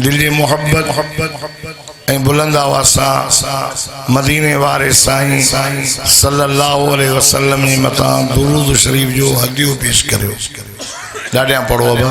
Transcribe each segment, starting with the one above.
दिल जी मोहब्बत ऐं बुलंद आवाज़ सां मदीने वारे साईं सल्लल्लाहु अलैहि वसल्लम जे मथां दुरूद शरीफ जो हदियो पेश करियो ॾाढियां पढ़ो अबा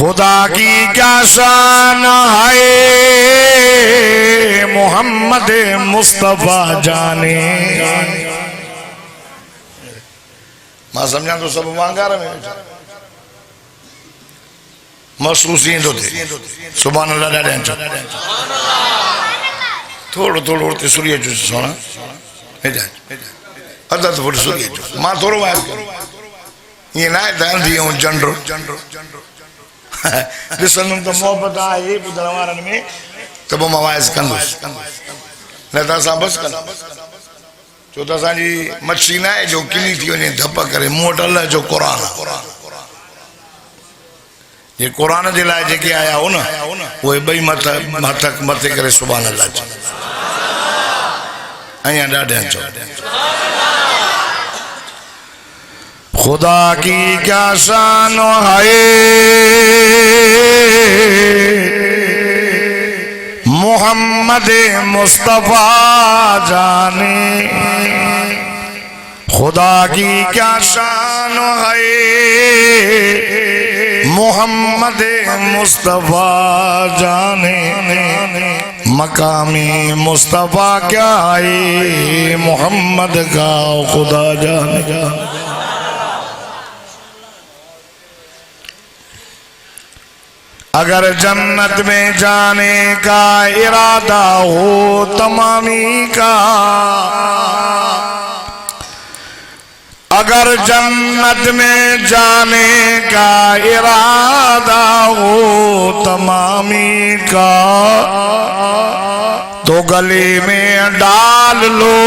खुदा की क्या शान है मोहम्मद मुस्तफा जाने मां समझा तो सब वांगार में महसूस ईंदो थे सुभान अल्लाह ॾाढा थोड़ो थोड़ो उते सूर्य जो सोना अदा तो सूर्य जो मां थोड़ो वाइस ये ना दांदी हूं जंडो ॾिसंदुमि त मोहबत आहे ॿुधण वारनि में त पोइ मां वाइस कंदुसि न त असां बसि कंदा छो त असांजी मच्छी न आहे जो किनी थी वञे धप करे मूं वटि अलाह जो क़ुर आहे ये क़ुर जे लाइ जेके आया हो न उहे ॿई मथे करे सुभान अल्लाह चओ अञा ॾाढा चओ खुदा की क्या शान है मोहम्मद मुस्तफा जाने खुदा की क्या शान है मोहम्मद मुस्तफा जाने मकामी मुस्तफा क्या है मोहम्मद का खुदा जाने अगर जन्नत में जाने का इरादा हो तमामी का, अगर जन्नत में जाने का इरादा हो तमामी का, तो गले में डाल लो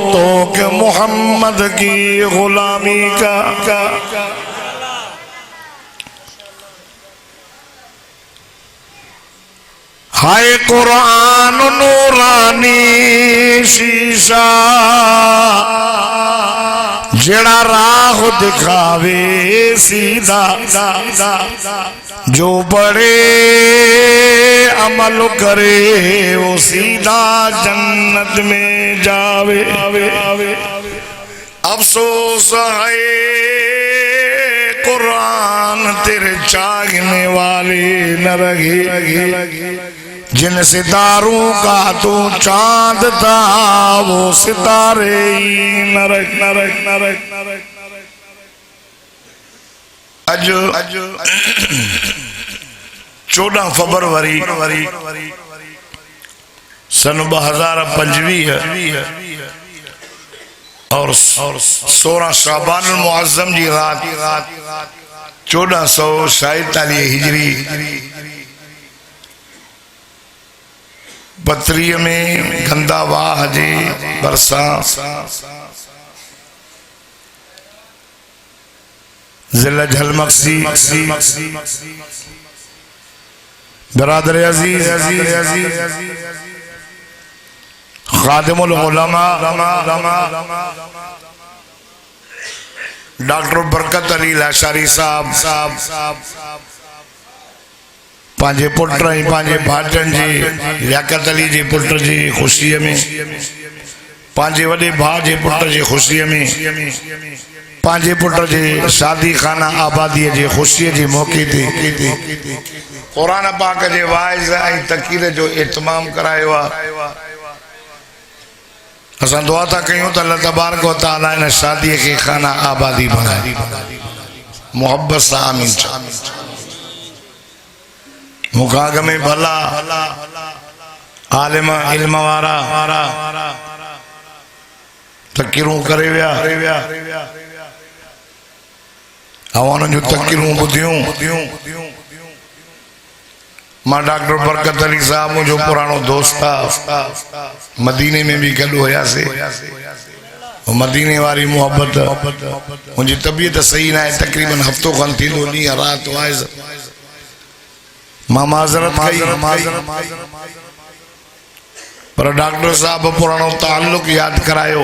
तो कि मोहम्मद की गुलामी का। हाय कुरान नूरानी शीशा, जेड़ा राह दिखावे सीधा, जो बड़े अमल करे वो सीधा जन्नत में जावे। अफसोस है कुरान तेरे चाहने वाले न रहे, जिन सितारों का तू चांद था वो सितारे ही नरक नरक नरक नरक। अज 14 फरवरी सन 2025 है और 16 शाबान मुअज़्ज़म जी रात 1447 हिजरी बतरी में गंदा वाह जे बरसा जिला झलमक्सी बरादर अजीज खादिमुल उलमा डॉक्टर बरकत अली लाशारी साहब पांजे पुत्र पांजे भाजन जी लियाकत अली जी पुत्र जी खुशी में, पांजे वडे भा जे पुत्र जी खुशी में, पांजे पुत्र जी शादी खाना आबादी जी खुशी जी मौके ते कुरान पाक जे वाइज़ ऐं तक़रीर जो इत्माम करायो आहे। असां दुआ था कयूं त अल्लाह तबारक व तआला इन शादी के खाना आबादी बनाए मोहब्बत सां आमीन। मुखाग में भला आलिम इल्म वारा तक़रीरूं करे विया, अवान जो तक़रीरूं ॿुधियूं। मां डॉक्टर बरकत अली साहब मुझो पुरानो दोस्त था, मदीने में भी गॾु हुयासीं। मदीने वारी मोहब्बत मुझी तबीयत सही ना है, तकरीबन हफ्तो खन थींदो ॾींहुं रात वाइज़ मां माज़रत कई, पर डॉक्टर साहब पुरानो ताल्लुक याद करायो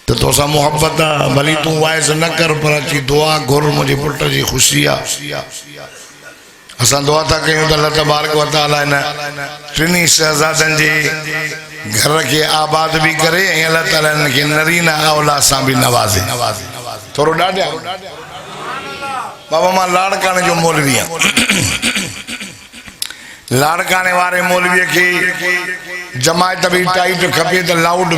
तो तोसां मोहब्बत आहे, भली तू वाइज़ न कर पर अची दुआ घुर मुझे पुट जी खुशी आहे। असां दुआ था कयूं त अल्लाह तबारक व तआला इन टिनी शहज़ादनि जे घर के आबाद भी करे ऐं अल्लाह ताला इनके नरीना औलाद सां भी नवाज़े। थोरो ॾाढा बाबा मां लाड़काने जो मौलवी आहियां। लाड़काने वारे मौलवी के जमायत भी टाइट खपे तो लाउड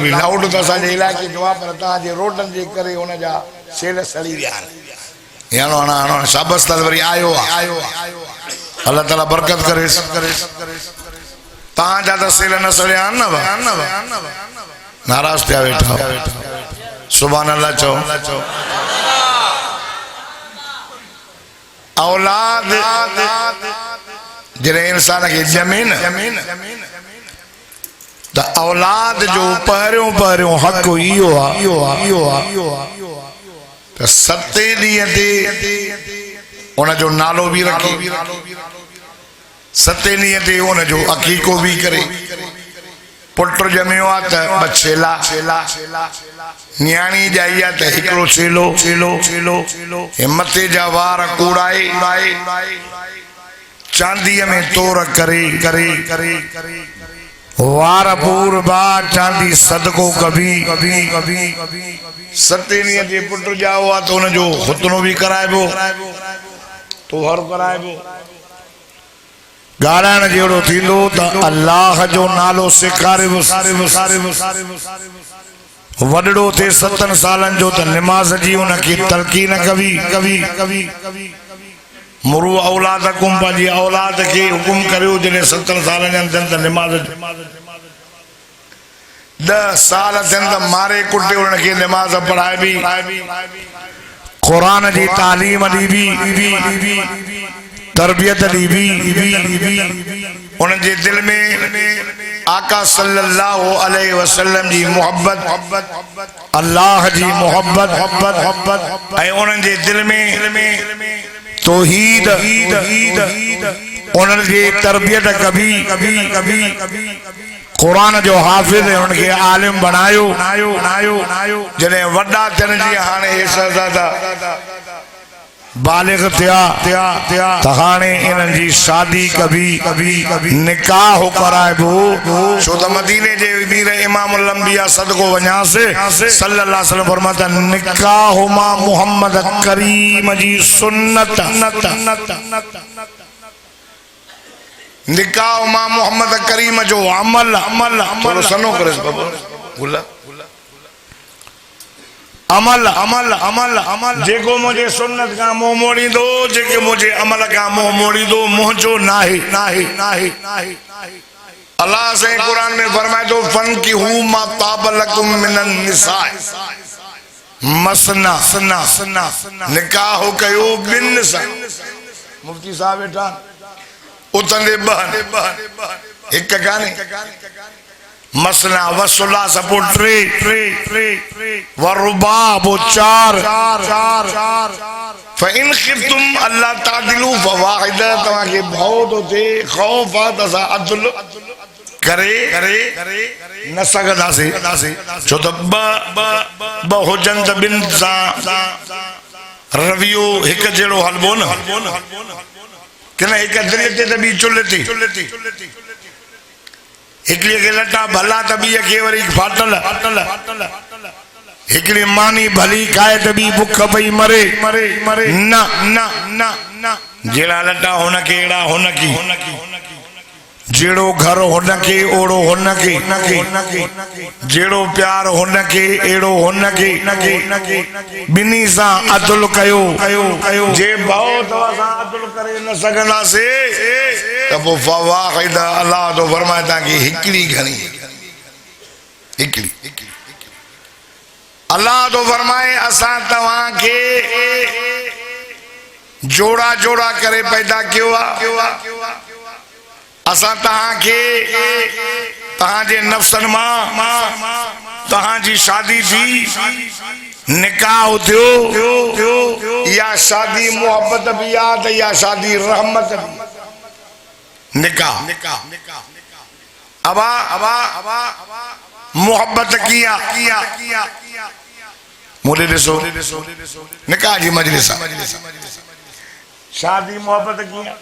त असांजे इलाइक़े जो आहे, पर तव्हांजे रोडनि जे करे हुन जा सेल सड़ी विया आहिनि। हाणे शाबस त वरी आयो आहे, अल्लाह ताला बरकत करे। तव्हांजा त सेल न सड़िया आहिनि न, नाराज़ थिया वेठा। सुभान अल्लाह चओ। औलाद जॾहिं इंसान खे ॼमे न त औलाद जो पहिरियों हक़ इहो आहे त 7 ॾींहं ते उनजो नालो भी रखे, 7 ॾींहं ते उनजो अक़ीक़ो भी करे। पुट ॼमियो आहे त 2 छेला, न्याणी ॼाई आहे त 1 छेलो, मथे जा वार कूड़ाए चांदीअ में तोर करे वार पूर बा चांदी सदको कभी 7 ॾींहं जे पुट ॼाओ आहे त उनजो खुतनो भी कराइबो, तोहर कराइबो। गाड़ाइण जहिड़ो थींदो त अल्लाह जो नालो सेखारिबो, वडड़ो थे 7 सालन जो त नमाज जी उनके तलकीन कवी कवी कवी मुरु औलादकुम पंहिंजी औलाद के हुकुम करियो जॾहिं 7 सालन जा थियनि त नमाज 10 साल थियनि त मारे कुटे उनखे नमाज पढ़ाइबी कुरान जी तालीम ॾीबी तरबियत ॾीबी उनजे दिल में आका सल्लल्लाहु अलैहि वसल्लम जी मोहब्बत अल्लाह जी मोहब्बत ऐं उनजे दिल में तौहीद उनजी तरबियत कभी कुरान जो हाफिज उनके आलिम बनायो जॾहिं वॾा थियण जी हाणे हे शहज़ादा बालिग थिया त हाणे इन्हनि जी शादी कभी निकाह कराइबो छो त मदीने जे वीर इमामुल अंबिया सदको वञासे सल्लल्लाहु अलैहि वसल्लम फरमाता निकाह मा मोहम्मद करीम जी सुन्नत निकाह मा मोहम्मद करीम जो अमल सनो करे बाबा अमल जेको मुझे सुन्नत का मुंह मोड़ी दो जेके मुझे अमल का मुंह मोड़ी दो मुझो नाही अल्लाह से कुरान में फरमाए तो फन की हूँ मा ताबलकुम मिनन निसाए मसना निकाह कयो बिन सा मुफ्ती साहब वेठा उतने बहन एक गाने मसना वसुला सपो ट्रे वरुबा वो चार फ़इन खिफ्तुम अल्लाह तादिलू फवाहिदा तवा के बहुत होते खौफ तसा अदल करे न सकदासे छो त ब हुजन त बिन सा रवियो एक जेड़ो हलबो न कि ना एक दरिये ते बि चुलती हिकड़ी के लटा भला तबी के वरी फाटल हिकड़ी मानी भली खाए तबी भुख पई मरे न जेड़ा लटा होन के एड़ा होन की जेड़ो घर होन के ओड़ो होन के जेड़ो प्यार होन के एड़ो होन के बिनी सा अदल कयो जे भाव तवा सा अदल करे न सकना से तब फवाहिद अल्लाह तो फरमाता कि हिकड़ी घणी हिकड़ी अल्लाह तो फरमाए असा तवा के जोड़ा जोड़ा करे पैदा किया असा तहां के तहां जे नफ्सन मां तहां जी शादी थी निकाह थियो या शादी मोहब्बत भी याद या शादी रहमत भी निकाह अबा मोहब्बत किया मुझे ॾिसो निकाह जी मजलिस शादी मोहब्बत किया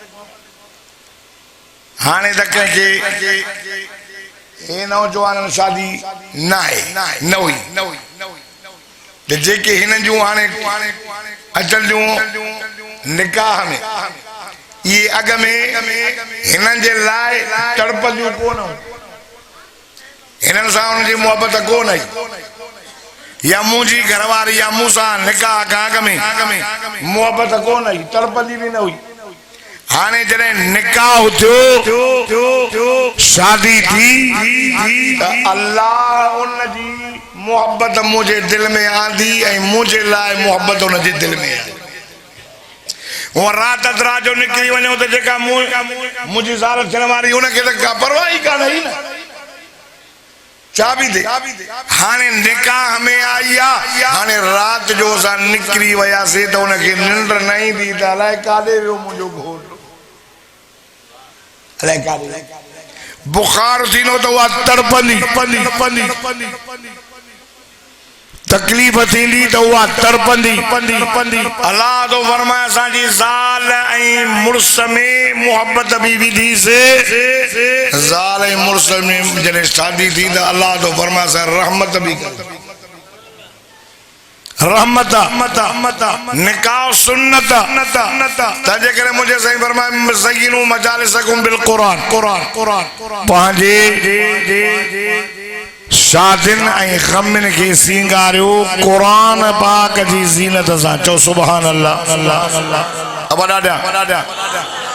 हाने तक के हे नौजवान शादी न हुई ते जेके हिन जो हाने अचल जो निकाह में ये अग में हिनन जे लाए तड़प जो कोन हिनन सा उन जी मोहब्बत कोन आई या मुझी घरवारी या मूसा निकाह का अग में मोहब्बत कोन आई तड़पदी भी न हुई हाने जरे निकाह थियो शादी थी अल्लाह उन जी मोहब्बत मुझे दिल में आंदी ऐं मुझे लाए मोहब्बत उन जे दिल में आई वो रात अदरा जो निकली वने तो जेका मुझी ज़ाल थियण वारी उनके त का परवाह ही कान है ना चाबी दे हाने निकाह में आया हाने रात जो सा निकली वया से तो उनके निंड नहीं दी त अलाए काले वो मुझो घोट अलाए काले बुखार थीनो तो वा तड़पंदी तकलीफ थींदी तो वह तड़पंदी अल्लाह तो फरमाया असांजी ज़ाल ऐं मुड़स में मोहब्बत भी विधी से ज़ाल ऐं मुड़स में जॾहिं शादी थी त अल्लाह तो फरमाया असां रहमत भी रहमत निकाह सुन्नत तजे करे मुझे सही फरमाया सय्यिनु मजालिसकुम बिल कुरान पांजे शादिन ऐं ग़मिन के सिंगारियो कुरान पाक जी ज़ीनत सां चो सुभान अल्लाह अल्लाह अब ॾाढा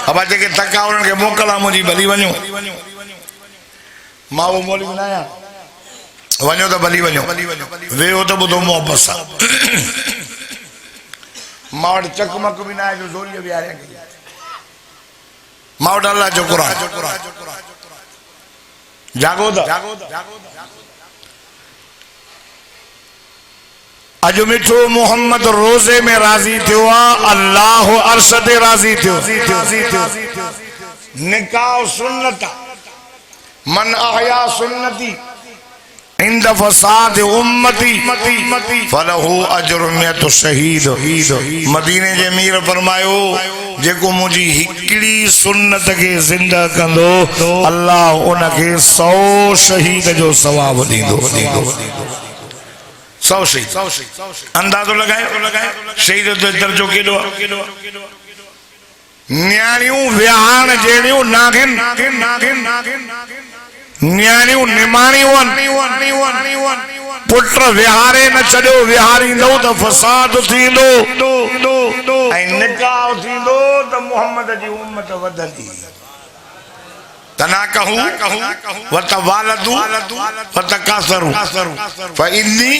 अब जेके थका उन्हनि खे मोकला मुंहिंजी भली वञो मां वो मौलवी न आहियां वञो त भली वञो वेहो त ॿुधो मोहबत सां मां वटि चकमक बि न आहे जो ज़ोरीअ विहारियां मां वटि अल्लाह जो क़ुरान जागो था अज मिठो मोहम्मद रोज़े में राज़ी थियो अल्लाह अर्श ते राज़ी थियो निकाह सुन्नत मन अहया सुन्नती इंद फसाद उम्मती फलहु अजरुमियत शहीद मदीने जे मीर फरमायो जेको मुझी हिकड़ी सुन्नत के जिंदा कंदो अल्लाह उनके 100 शहीद जो सवाब दींदो 100 शहीद अंदाजो लगाए शहीद जो दर्जो केडो न्याणियों विहाण जेड़ियों नागिन न्याणियों निमाणियों पुत्र विहारे न छड़ो विहारी दो तो फसाद थींदो ऐं निकाह थींदो तो मोहम्मद जी उम्मत वधंदी तना कहूं वतवालदु वतकासरु फइन्नी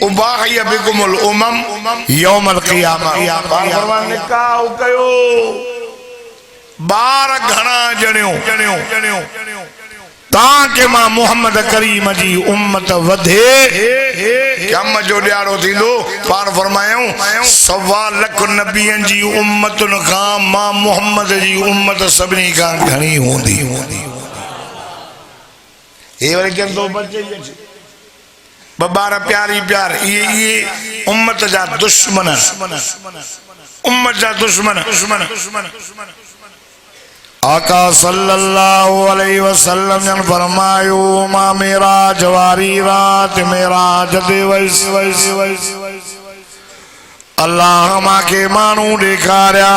उबाहिय बिकुमुल उमम यौमल क़ियामा फरमान निकाह कयो बार घणा जणियो ताकि मां मोहम्मद करीम जी उम्मत वधे कम जो ॾियारो थींदो पार फरमायूं 1.25 लाख नबियन जी उम्मतुन खां मां मोहम्मद जी उम्मत सभिनी खां घणी हूंदी हे वरी के दो बच्चे बार प्यारी प्यार ये उम्मत जा दुश्मन उम्मत जा दुश्मन आका सल्लल्लाहु अलैहि वसल्लम ने फरमायो मां मेरा जवारी रात मेरा जदे वैस अल्लाह मां के मानू दिखाया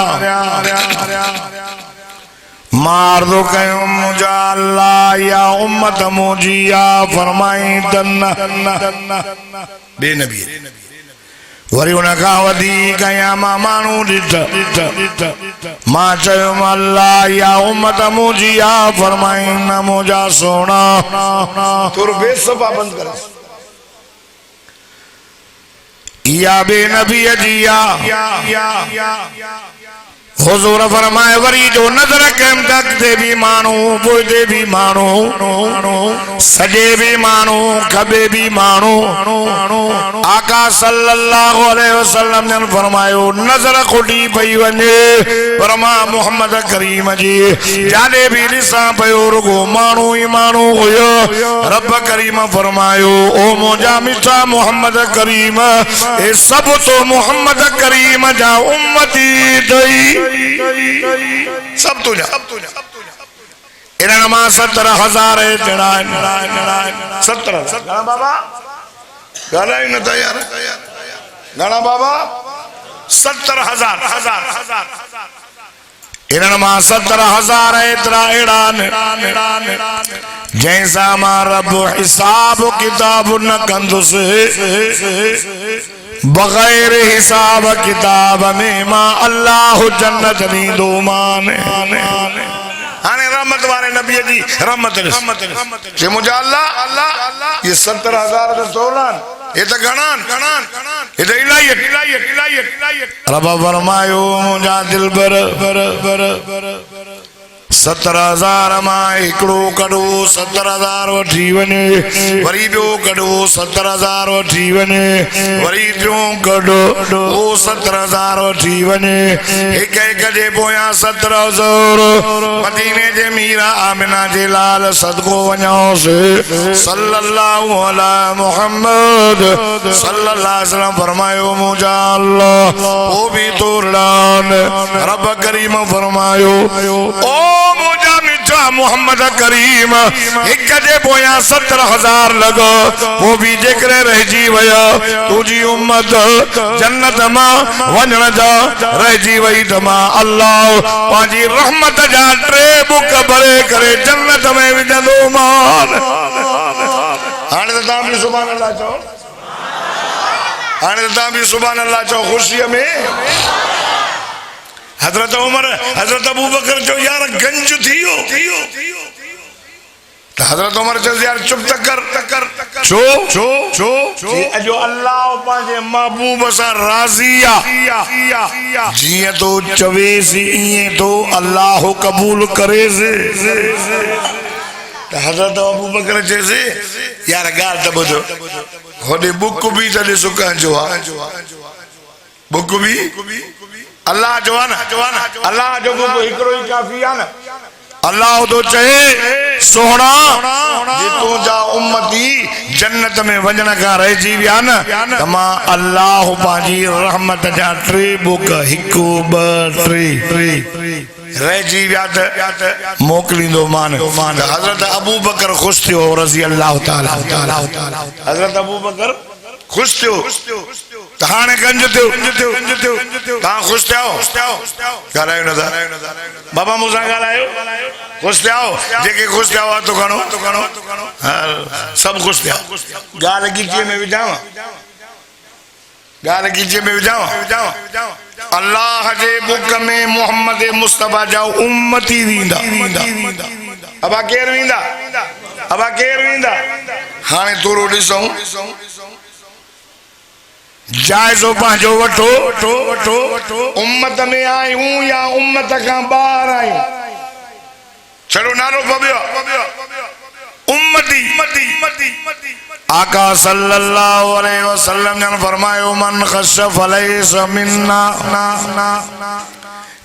मार दो कयो मुझा अल्लाह या उम्मत मुजिया फरमाई दन बे नबी वरी उनका वधी कया मां मानू ॾिठ मां चयो अल्लाह या उम्मत मुजिया फरमाई न मुझा सोना तुर बेसबा बंद कर या बे नबी जिया हुजूर फरमाए वरी जो नजर कम तक दे भी मानू पोइते भी मानू सजे भी मानू खबे भी मानू आका सल्लल्लाहु अलैहि वसल्लम ने फरमायो नजर खुटी पई वने फरमा मोहम्मद करीम जी जाने भी ॾिसां पयो रुगो मानू ही मानू हुयो रब करीम फरमायो ओ मुंहिंजा मिठा मोहम्मद करीम ए सब तो मोहम्मद करीम जा उम्मती दई सब तुझा इन्हनि मां 17,000 17 घणा बाबा ॻाल्हाई न था यार घणा बाबा 17,000 इन्हनि मां 17,000 एतिरा अहिड़ा जंहिंसां मां रब हिसाब किताब न कंदुसि बगैर हिसाब किताब में मां अल्लाह जन्नत दींदो मान हाने रहमत वाले नबी जी रहमत जे मुझा अल्लाह ये 17,000 तो तोलान ये तो गणान ये तो इलाही रब फरमायो मुझा दिल बर 17,000 मां हिकिड़ो कढो 17,000 वठी वञे वरी ॿियो कढो 17,000 वठी वञे वरी टियों कढो उहो 17,000 वठी वञे हिक हिक जे पोयां 17,000 मदीने जे मीरा आमिना जे लाल सदको वञोसि सल्लल्लाहु अला मुहम्मद सल्लल्लाहु अलैहि वसल्लम फरमायो मुझा अल्लाह वो भी तोड़ान रब करीम फरमायो ओ मुझा मिठा मोहम्मद करीम एक जे पोया 17,000 लगो वो भी जेकर रहजी वया तुझी उम्मत जन्नत मां वञण जा रहजी वई त मां अल्लाह पांजी रहमत जा 3 बुक भरे करे जन्नत में विझंदो मान हाणे त तव्हां बि सुभान अल्लाह चओ, हाणे त तव्हां बि सुभान अल्लाह चओ ख़ुशीअ में। हज़रत उमर हज़रत अबू बकर जो यार गंज थियो, हज़रत उमर चयो यार चुप त कर छो छो छो अजो अल्लाह पंहिंजे महबूब सां राज़ी आ, जीअं तो चवेसि ईअं तो अल्लाह कबूल करेसि। हज़रत अबू बकर चएसि यार ॻाल्हि त ॿुधो, होॾे बुक बि त ॾिसो कंहिंजो आहे, बुक बि अल्लाह जो आहे न, अल्लाह जो बुक हिकिड़ो ई काफ़ी आहे न। अल्लाह तो चए सोहणा तूं जा उम्मती जन्नत में वञण खां रहिजी विया न त मां अल्लाह पंहिंजी रहमत जा 3 बुक 1 2 3 रहिजी विया त मोकिलींदो मान। हज़रत अबू बकर ख़ुशि थियो रज़ी अल्लाह ताला, हज़रत अबू बकर ख़ुशि थियो त हाणे गंज थियो, तव्हां ख़ुशि थियो, ॻाल्हायो नथा बाबा मूंसां ॻाल्हायो, ख़ुशि थियो, जेके ख़ुशि थिया हुआ तो खणो सभु ख़ुशि थिया। ॻाल्हि ॻिचीअ में विझांव, ॻाल्हि ॻिचीअ में विझांव, अल्लाह जे बुक में मोहम्मद मुस्तफा जा उम्मती वेंदा। अबा केरु वेंदा, अबा केरु वेंदा? हाणे थोरो ॾिसूं, जाइज़ो पंहिंजो वठो, उम्मत में आहियूं या उम्मत खां ॿाहिरि आहियूं? छड़ो नारो पबियो उम्मती। आका सल्लल्लाहु अलैहि वसल्लम ने फरमायो मन खशफ अलैस मिन्ना,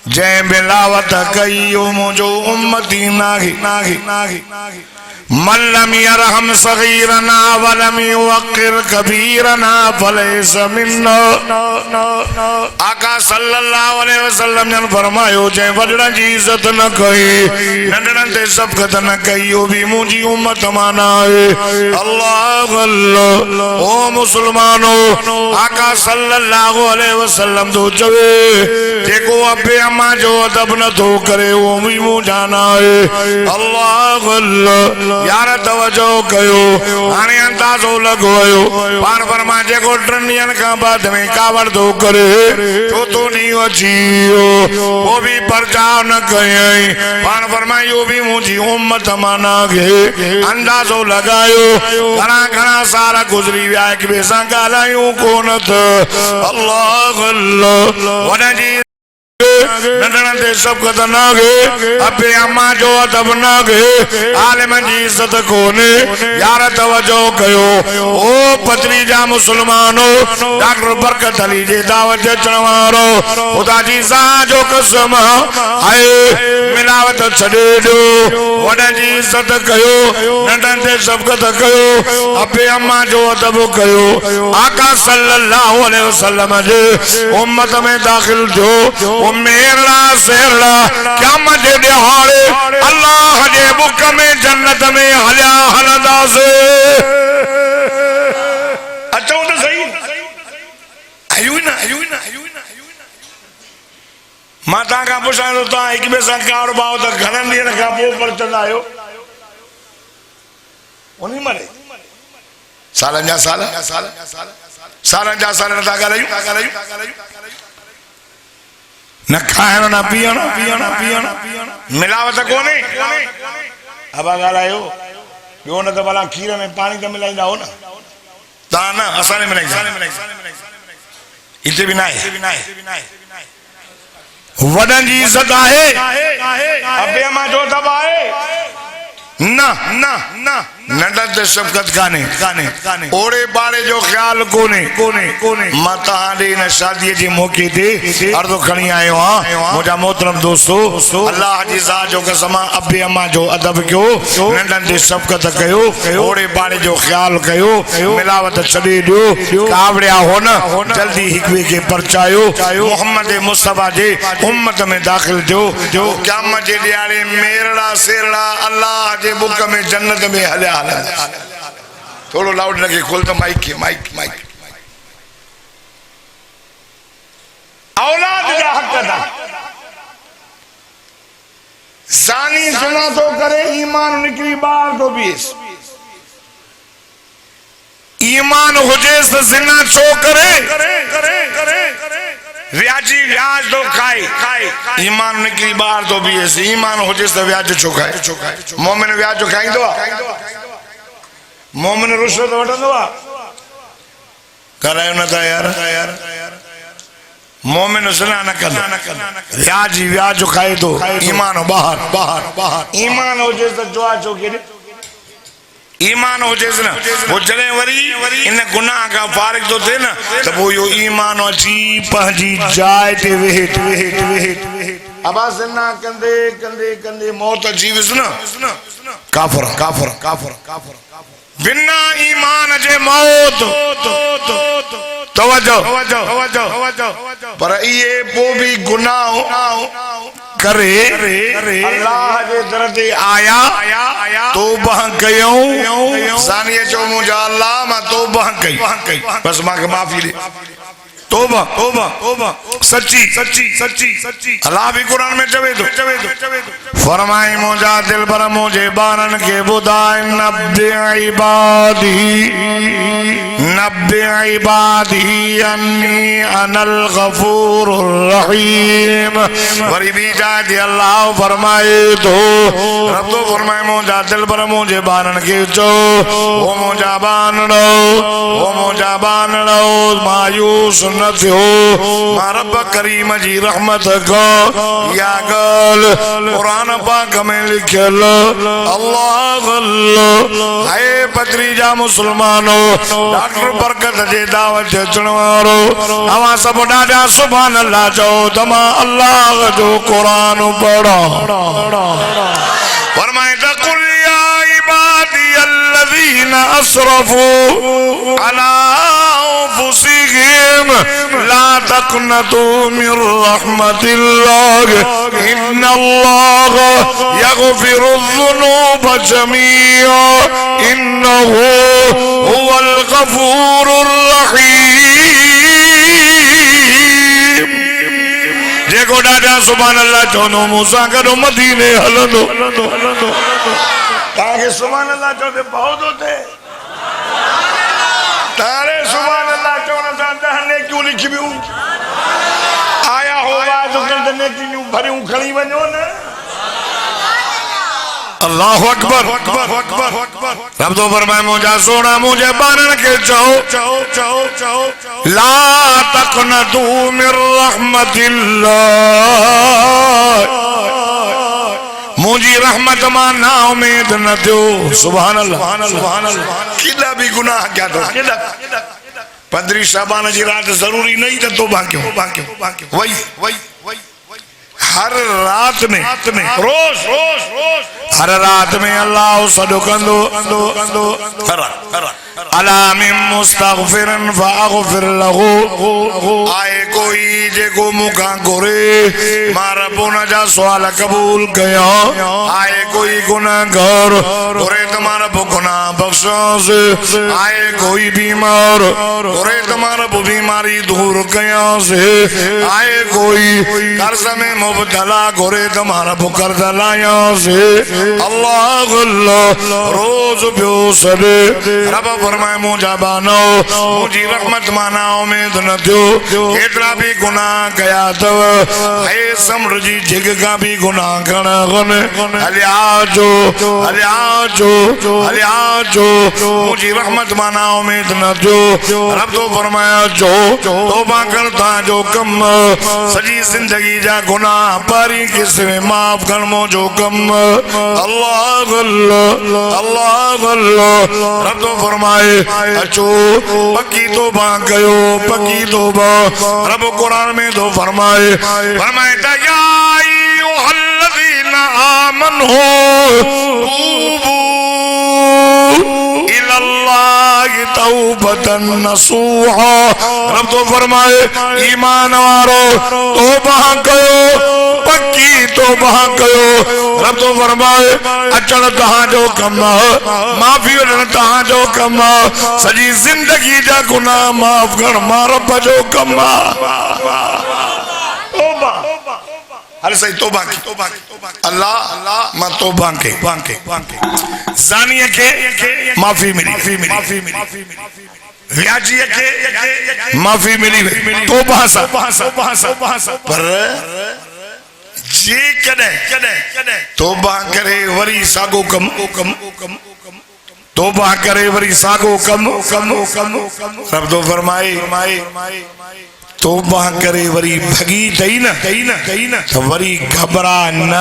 जंहिं बिलावत कई मुंहिंजो उम्मती नाही। मन लम यरहम सगीरना वलम युवक्किर कबीरना फलैस मिन्ना। आका सल्लल्लाहु अलैहि वसल्लम ने फरमायो जंहिं वॾड़नि जी इज़त न कई, नंढड़नि ते सबक़त न कई, वो भी मुंहिंजी उम्मत मां न आहे। अल्लाह अल्लाह ओ मुसलमानो, आका सल्लल्लाहु अलैहि वसल्लम तो चवे जेको अबे अम्मा जो अदब न थो करे वो भी मुंहिंजा न आहे। अल्लाह अल्लाह यार तवजो कयो, हाणे अंदाज़ो लॻोयो पाण फरमा जेको 3 ॾींहंनि खां बाद में कावड़ थो करे चोथों ॾींहुं अची वियो वो भी परचाव न कयई, पाण फरमायो वो भी मुंहिंजी उम्मत मां न आहे। अंदाज़ो लॻायो घणा साल गुज़री विया हिक ॿिए सां ॻाल्हायूं कोन त। अल्लाह अल्लाह वॾनि जी नंढड़नि ते सबक़त न आहे, अबे अम्मा जो अदब न आहे, आलिमनि जी इज़त कोन्हे। यार तवजो कयो ओ पतरी जा मुसलमानो, डॉक्टर बरकत अली जे दावत अचण वारो ख़ुदा जी ज़ात जो कसम आहे मिलावत छॾे ॾियो, वॾनि जी इज़त कयो, नंढनि ते सबक़त कयो, अबे अम्मा जो अदब कयो। आका सल्लल्लाहु अलैहि वसल्लम जे उम्मत में दाख़िल थियो मेरला सेरला क़यामत जे ॾिहाड़े अल्लाह जे बुक में जन्नत में हलिया हलंदासे। अचो त सही, आयूं न मां तव्हां खां पुछां थो, तव्हां हिक ॿिए सां कार भाव त घणनि ॾींहंनि खां पोइ परचंदा आहियो? उन महिल सालनि जा साल नथा ॻाल्हायूं, न खाइण न पीअण, मिलावट कोन्हे। अब ॻाल्हायो ॿियो न त भला खीर में पाणी त मिलाईंदा हो न, तव्हां न असां ने मिलाईंदा, हिते बि न आहे। वॾनि जी इज़त आहे, अबे मां जो दब आहे न नंढनि ते शफ़क़त कान्हे, ओड़े बाड़े जो ख्याल कोन्हे। मां तव्हां ॾे हिन शादीअ जे मौके ते अर्ज़ु खणी आयो आहियां मुंहिंजा मोहतरम दोस्तो, अल्लाह जी ज़ात जो कसम अबे अम्मा जो अदब कयो, नंढनि ते शफ़क़त कयो, ओड़े बाड़े जो ख्याल कयो, मिलावट छॾे ॾियो, कावड़िया हो न जल्दी हिक ॿिए खे परचायो, मोहम्मद मुस्तफा जे उम्मत में दाख़िल थियो। क़यामत जे ॾियारे मेरड़ा सेरड़ा अल्लाह जे बुक में जन्नत में हलिया। थोड़ो लाउड लगे, खोल तो माइक औलाद जा हक था, ज़ानी ज़िना तो करे ईमान निकली बाहर तो बीस, ईमान हुजे तो जिना छो करे व्याजी व्याज तो खाए ईमान निकली बाहर तो भी ऐसे ईमान हुजे तो व्याज छो खाए मोमिन व्याज जो खाईंदो मोमिन रुश्वत वठंदो करायो न था यार मोमिन सुना न कर व्याज जो खाए तो ईमान बाहर ईमान हुजे तो दुआ छो करे ईमान हो जेस ना वो जले वरी इन गुनाह का फारिग तो थे ना तो वो यो ईमान अची पंहिंजी जाय ते वेट अब जिना कंदे मौत अची विस ना काफर बिना ईमान जे मौत तवज्जो पर ये पो भी गुनाह करे अल्लाह जे दर ते आया तौबा कयूं सानिए चो मुझा अल्लाह मां तौबा कई बस मां के माफी दे तौबा सच्ची अल्लाह भी कुरान में चवे तो फरमाई मुझा दिल पर मुझे बारन के बुदाए नब्बे इबादी अन्नी अनल गफूरुर रहीम वरी भी जाती अल्लाह फरमाए तो रब तो फरमाए मुझा दिल पर मुझे बारन के चो वो मुझा बानड़ो मायूस न थियो मां रब करीम जी रहमत को या गल कुरान पाक में लिखल अल्लाह है पत्रीजा मुसलमानो डॉक्टर बरकत जे दावत अचण वारो अवा सब ॾाढा सुभान अल्लाह चओ त मां अल्लाह जो कुरान पढ़ो फरमाए त कुल या इबादी अल्लज़ीना असरफू अला अंफुसिहिम ला तक़नतू मिन रहमतिल्लाह इन्नल्लाह यग़फिरुज़्ज़ुनूब जमीआ इन्नहु हुवल गफूरुर रहीम जेको ॾाढा सुभान अल्लाह चवंदो मूंसां गॾु मदीने हलंदो तव्हांखे सुभान अल्लाह चवंदे पहुतो थिए तारे सुभान अल्लाह चवण सां 10 नेकियूं लिखी वियूं आया हो वाज़ कनि त नेकियूं भरियूं खणी वञो न अल्लाह अकबर रब तो फरमाए मुझा सोना मुझे बारन के चओ ला तक़नतू मिन रहमतिल्लाह मुझी रहमत मां ना उम्मीद न थियो सुभान अल्लाह किला भी गुनाह क्या तो 15 शाबान जी रात जरूरी नहीं तो तौबा क्यों वही हर रात में रोज हर रात में अल्लाह सदो कंदो अला मिन मुस्तगफिरन फागफिर लहू आए कोई जेको मुखा गोरे मां रब उन जा सवाल कबूल कया आए कोई गुनाहगार गोरे तुम्हारा गुनाह बख्शास आए कोई बीमार गोरे तुम्हारा बीमारी दूर कया से आए कोई कर्ज में मुबतला गोरे तुम्हारा कर्ज लाया से अल्लाह रोज प्यो सदे रब फरमाए मुझा बानो मुझी रहमत माना उम्मीद न थियो केतरा भी गुनाह कया तव हे समर जी जिग का भी गुनाह करण हलिया जो मुझी रहमत माना उम्मीद न थियो रब तो फरमाया जो तौबा करता जो कम सजी जिंदगी जा गुनाह पारी किसने माफ कर मुझो कम अल्लाह रब तो फरमाए अचो पक्की तौबा कयो पक्की तौबा रब कुरान में तो फरमाए या अय्युहल्लज़ीना आमनू तूबू इलल्लाहि तौबतन नसूहा रब तो फरमाए ईमान वारो तौबा कयो पक्की तौबा कयो रब तो फरमाए अचण तहां जो कम माफी वठण तहां जो कम सजी जिंदगी जा गुनाह माफ कर मां रब जो कम तौबा अरे सही तौबा की अल्लाह मां तौबा के ज़ानिया के माफी मिली व्याजी के माफी मिली तौबा सा पर जे कदे तौबा करे वरी सागो कम तौबा करे वरी सागो कम रब तो फरमाए तौबा करे वरी भगी तई न तो वरी घबरा न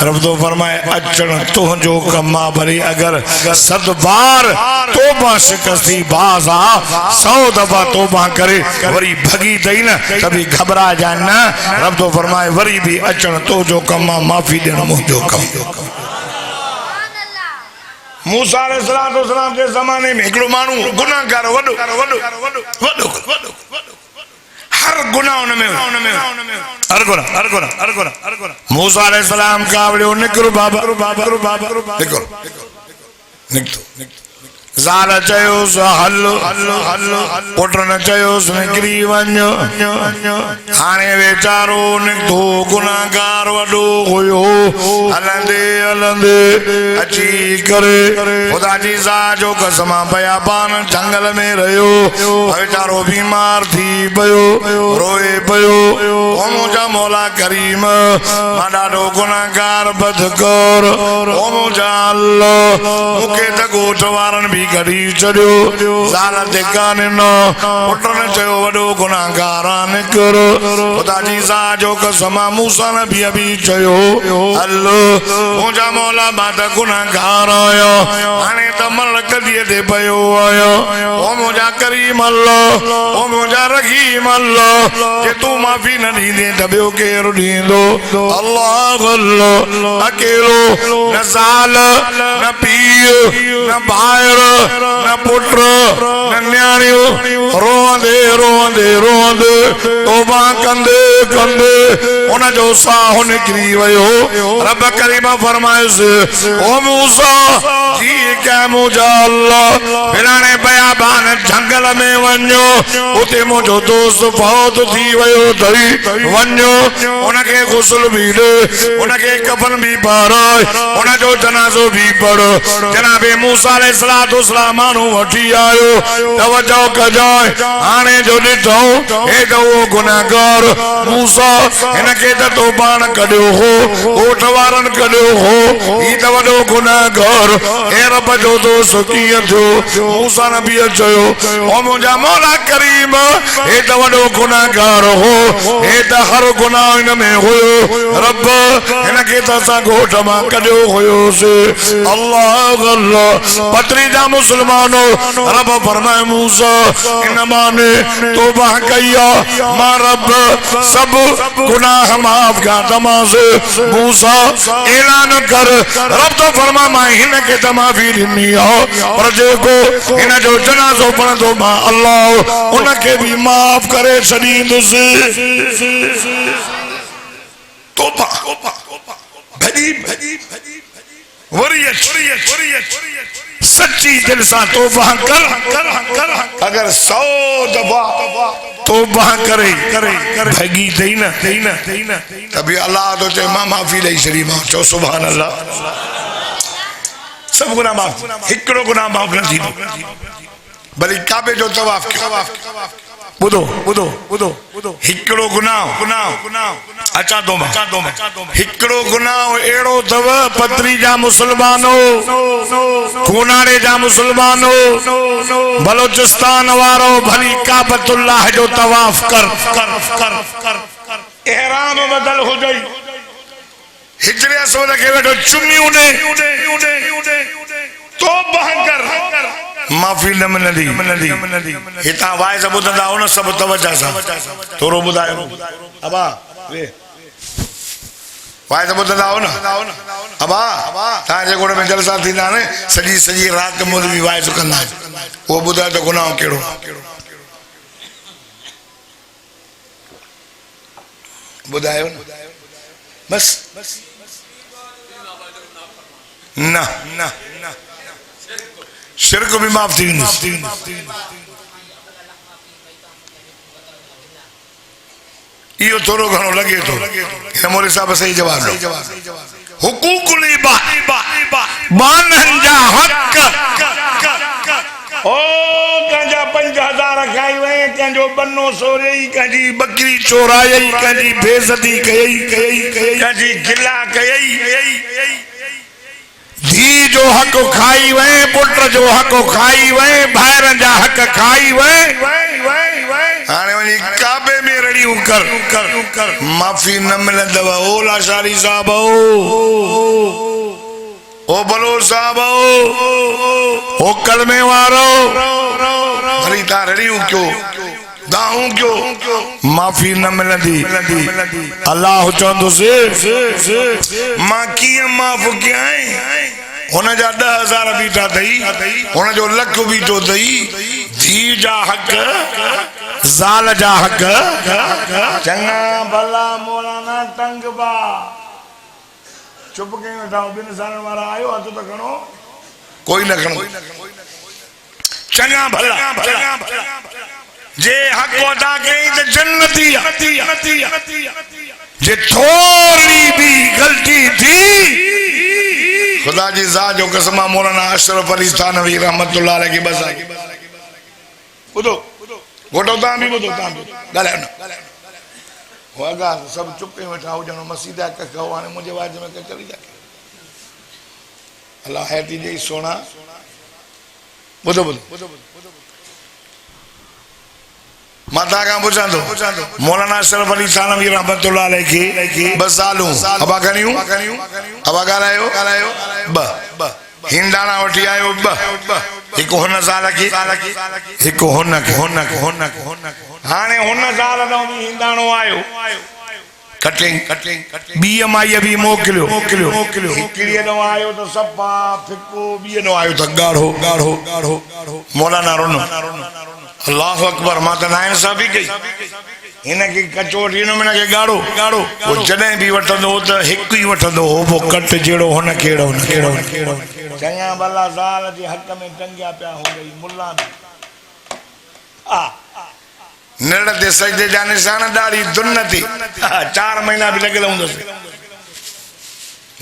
रब तो फरमाए अचण तुझो कमा भरे अगर 100 बार तौबा शिकस्ती बाजा 100 दफा तौबा करे वरी भगी तई न तभी घबरा जा न रब तो फरमाए वरी भी अचण तुझो कमा माफी देण मुझो कम मूसा अलैहिस्सलाम के जमाने में हिकिड़ो माण्हू गुनाहगार वॾो हर गुनाह में हर गुनाह मूसा अलैहिस्सलाम का विड़ो निकरो बाबा निकतो ज़ाल चयोस हल पुट न चयोस निकरी वञो हाणे वेचारो निकतो गुनाहगार वॾो हुयो हलंदे अची करे खुदा जी ज़ात जो कसम बयाबान जंगल में रहियो वेचारो बीमार थी पियो रोए पियो ओ मुंहिंजा मौला करीम मां ॾाढो गुनाहगार बदकार ओ मुंहिंजा अल्लाह मूंखे त ॻोठ वारनि भी घड़ी चढ़ियो ज़ाल ते काने न पुट न चयो वॾो गुनाहगार निकर खुदा जी ज़ात जो कसम मूसा नबी भी चयो अल्लाह मुंहिंजा मौला मां त गुनाहगार आहियां हाणे त मल कदीअ ते पियो आहियां ओ मुंहिंजा करीम अल्लाह ओ मुंहिंजा रहीम अल्लाह जे तूं माफ़ी न ॾींदे त ॿियो केरु ॾींदो अल्लाह अकेलो न ज़ाल न पीउ न भाइर न पुट न न्याणियूं रोंदे तौबा कंदे उन जो साह निकिरी वियो रब करीम फरमायुसि ओ मूसा जी के मुंहिंजा अल्लाह फिराणे बयाबान जंगल में वञो उते मुंहिंजो दोस्त फौत थी वियो अथई वञो उनखे गुस्ल भी ॾे उनखे कफन भी पाराए उन जो जनाज़ो भी पढ़ जनाबे मूसा अलैहिस्सलाम माण्हू वठी आयो तवजो कजाए हाणे जो ॾिठो हे त उहो गुनाहगार मूसा हिनखे त तौबा न कढियो हो ॻोठ वारनि कढियो हो ही त वॾो गुनाहगार हे रब जो दोस्त कीअं थियो मूसा नबी चयो ओ मुंहिंजा मौला करीम हे त वॾो गुनाहगार हो हे त हर गुनाह हिन में हुयो रब हिनखे त असां ॻोठ मां कढियो हुयोसीं अल्लाह पतरी जा मुसलमानो रब फरमाए मूसा इन माने तौबा कया मां रब सब गुनाह माफ का तमासे मूसा ऐलान कर रब तो फरमा मां हिन के त माफी ॾिनी आहे पर जेको हिन जो जनाज़ो पढ़ंदो मां अल्लाह उनखे भी माफ करे छॾींदुसि तौबा भजी वरी सच्ची दिल से तौबा कर अगर 100 दफा तौबा करे भगी दई न तभी अल्लाह तो चाहे मां माफी ॾेई छॾी मां चो सुभान अल्लाह सब गुनाह माफ हिकिड़ो गुनाह माफ न थींदो भली काबे जो तवाफ ॿुधो हिकिड़ो गुनाह अचा दो हिकिड़ो गुनाह अहिड़ो अथव पतरी जा मुसलमानो कोनाड़े जा मुसलमानो बलोचिस्तान वारो भली काबतुल्लाह जो तवाफ कर एहराम बदल हो जाई हिजरे असवद के वेठो चुमी उडे तौबा कर माफी न मिलंदी हितां वाइज़ ॿुधंदा हो न सभु तवज्जो सां थोरो ॿुधायो अबा वे वाइज़ ॿुधंदा हो न अबा तव्हां जे गोड़ में जलसा थींदा आहिनि सॼी राति मौलवी वाइज़ कंदा आहिनि उहो ॿुधायो त गुनाह कहिड़ो ॿुधायो बस न शिरक भी माफ थी यो थोड़ो घणो लगे तो मोरे साहब सही जवाब दो हुकूकुल बानन जा हक ओ कंजा 5000 खाई वे कंजो बन्नो सोरई कंजी बकरी चोराई कंजी बेइज्जती कई कंजी गिला कई धी जो हक खाई वे पुत्र जो हक खाई वे भाइर जा हक खाई वे हाने वनी काबे में रड़ी कर माफी न मिलंदव ओ लाशारी साहब ओ बलो साहब ओ कलमे वारो भली ता रड़ी क्यों दाऊं क्यों माफी न मिलंदी अल्लाह चवंदो से मां कीअं माफ कयां हुन जा 10,000 बीठा थई हुन जो लख बीठो थई धी जा हक ज़ाल जा हक चंगा भला मौलाना तंग बा चुप कहीं उठाओ बिन सालन वाला आयो हथ तो खणो कोई न खणो चंगा भला जे हक अदा कई तो जन्नती जे थोड़ी भी गलती थी खुदा जी ज़ात जो कसम मौलाना अशरफ अली थानवी रहमतुल्लाह अलैहि की बस बुधो गोटो ता भी बुधो ता भी गाले न होगा सब चुप पे बैठा हो जनो मसीदा का कहवाने मुझे वाज में के चली जाके अल्लाह है दी सोना बुधो माता का पूछा दो मौलाना अशरफ अली थानवी रहमतुल्लाह अलैहि की बस सालू अबा कनियो अबा गालायो ब हिंदाना वठी आयो ब एक होना साल की एक होना हाने होना साल तो भी हिंदानो आयो कटिंग बी माई भी मोकलियो हिकड़ीअ नो आयो तो सपा फिको बी नो आयो तो गाढ़ो मौलाना रोनो अल्लाह अकबर माता नायन साहब भी गई इनके कचोट इन में के गाड़ो वो जॾहिं भी वठंदो तो हिकु ही वठंदो हो वो कट जहिड़ो हुन कहिड़ो चङा भला ज़ाल जे हक़ में टंगिया पिया हो गई मुल्ला भी निड़ ते सजदे जा निशान ॾाढी दुन थी 4 महीना भी लॻियल हूंदसि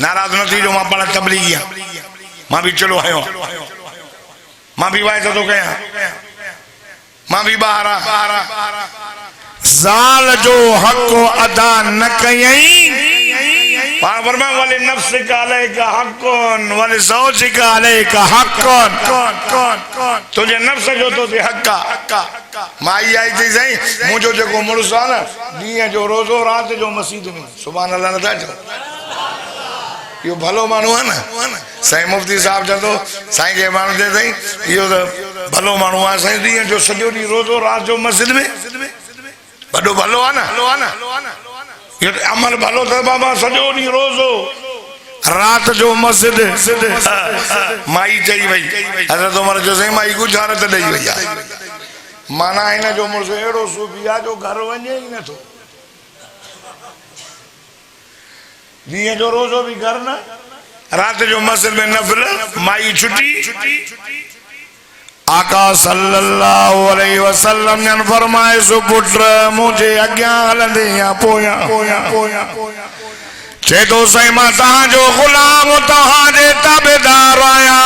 नाराज़ न थी जो मां पाण तबलीगी आहियां मां भी चलो आहियो मां भी वाइदो थो कयां मां भी ॿाहिरां ज़ाल जो हक़ अदा न कयई पाण फरमायो वले नफ्स का अलैका हक़्क़ुन वले ज़ौजिका अलैका हक़्क़ुन तुझे नफ्स जो तो ते हक़ माई आई थी सही मुझो जेको मुड़स आ न ॾींहं जो रोज़ो रात जो मस्जिद में सुभान अल्लाह नथा चओ यो भलो माण्हू है ना साईं मुफ्ती साहब चंदो साईं के माण्हू जे सही यो तो भलो माण्हू है साईं ॾींहं जो सॼो ॾींहुं रोज़ो रात जो मस्जिद में वॾो भलो आहे न यो अमल भलो त बाबा सॼो ॾींहुं रोज़ो रात जो मस्जिद माई चई वई हज़रत उमर जो सही माई गुजारत ॾेई वई आहे माना हिन जो मुड़ुस अहिड़ो सूफ़ी आहे जो घर वञे ई नथो ॾींहं जो रोज़ो भी घर न रात जो मस्जिद में नफिल माई छुट्टी आका सल्लल्लाहु अलैहि वसल्लम ने फरमाए सो पुत्र मुझे अग्यां हलंदे या पोया चे तो सही मां तहां जो गुलाम तहां जे ताबेदार आया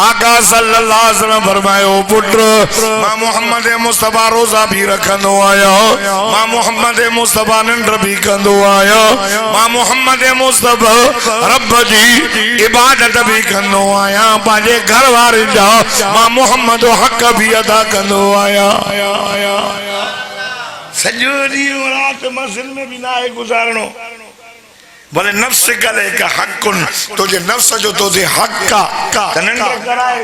आका सल्लल्लाहु अलैहि वसल्लम फरमायो पुत्र मां मोहम्मद मुस्तफा रोजा भी रखंदो आयो मां मोहम्मद मुस्तफा निंड भी कंदो आयो मां मोहम्मद मुस्तफा रब जी इबादत भी कंदो आया पांजे घर वारे जा मां मोहम्मद हक भी अदा कंदो आया सॼो ॾींहुं रात मस्जिद में भी ना गुजारणो भले नफ्स गले का हक़ुन तुझे नफ्स जो तो दे हक का कराए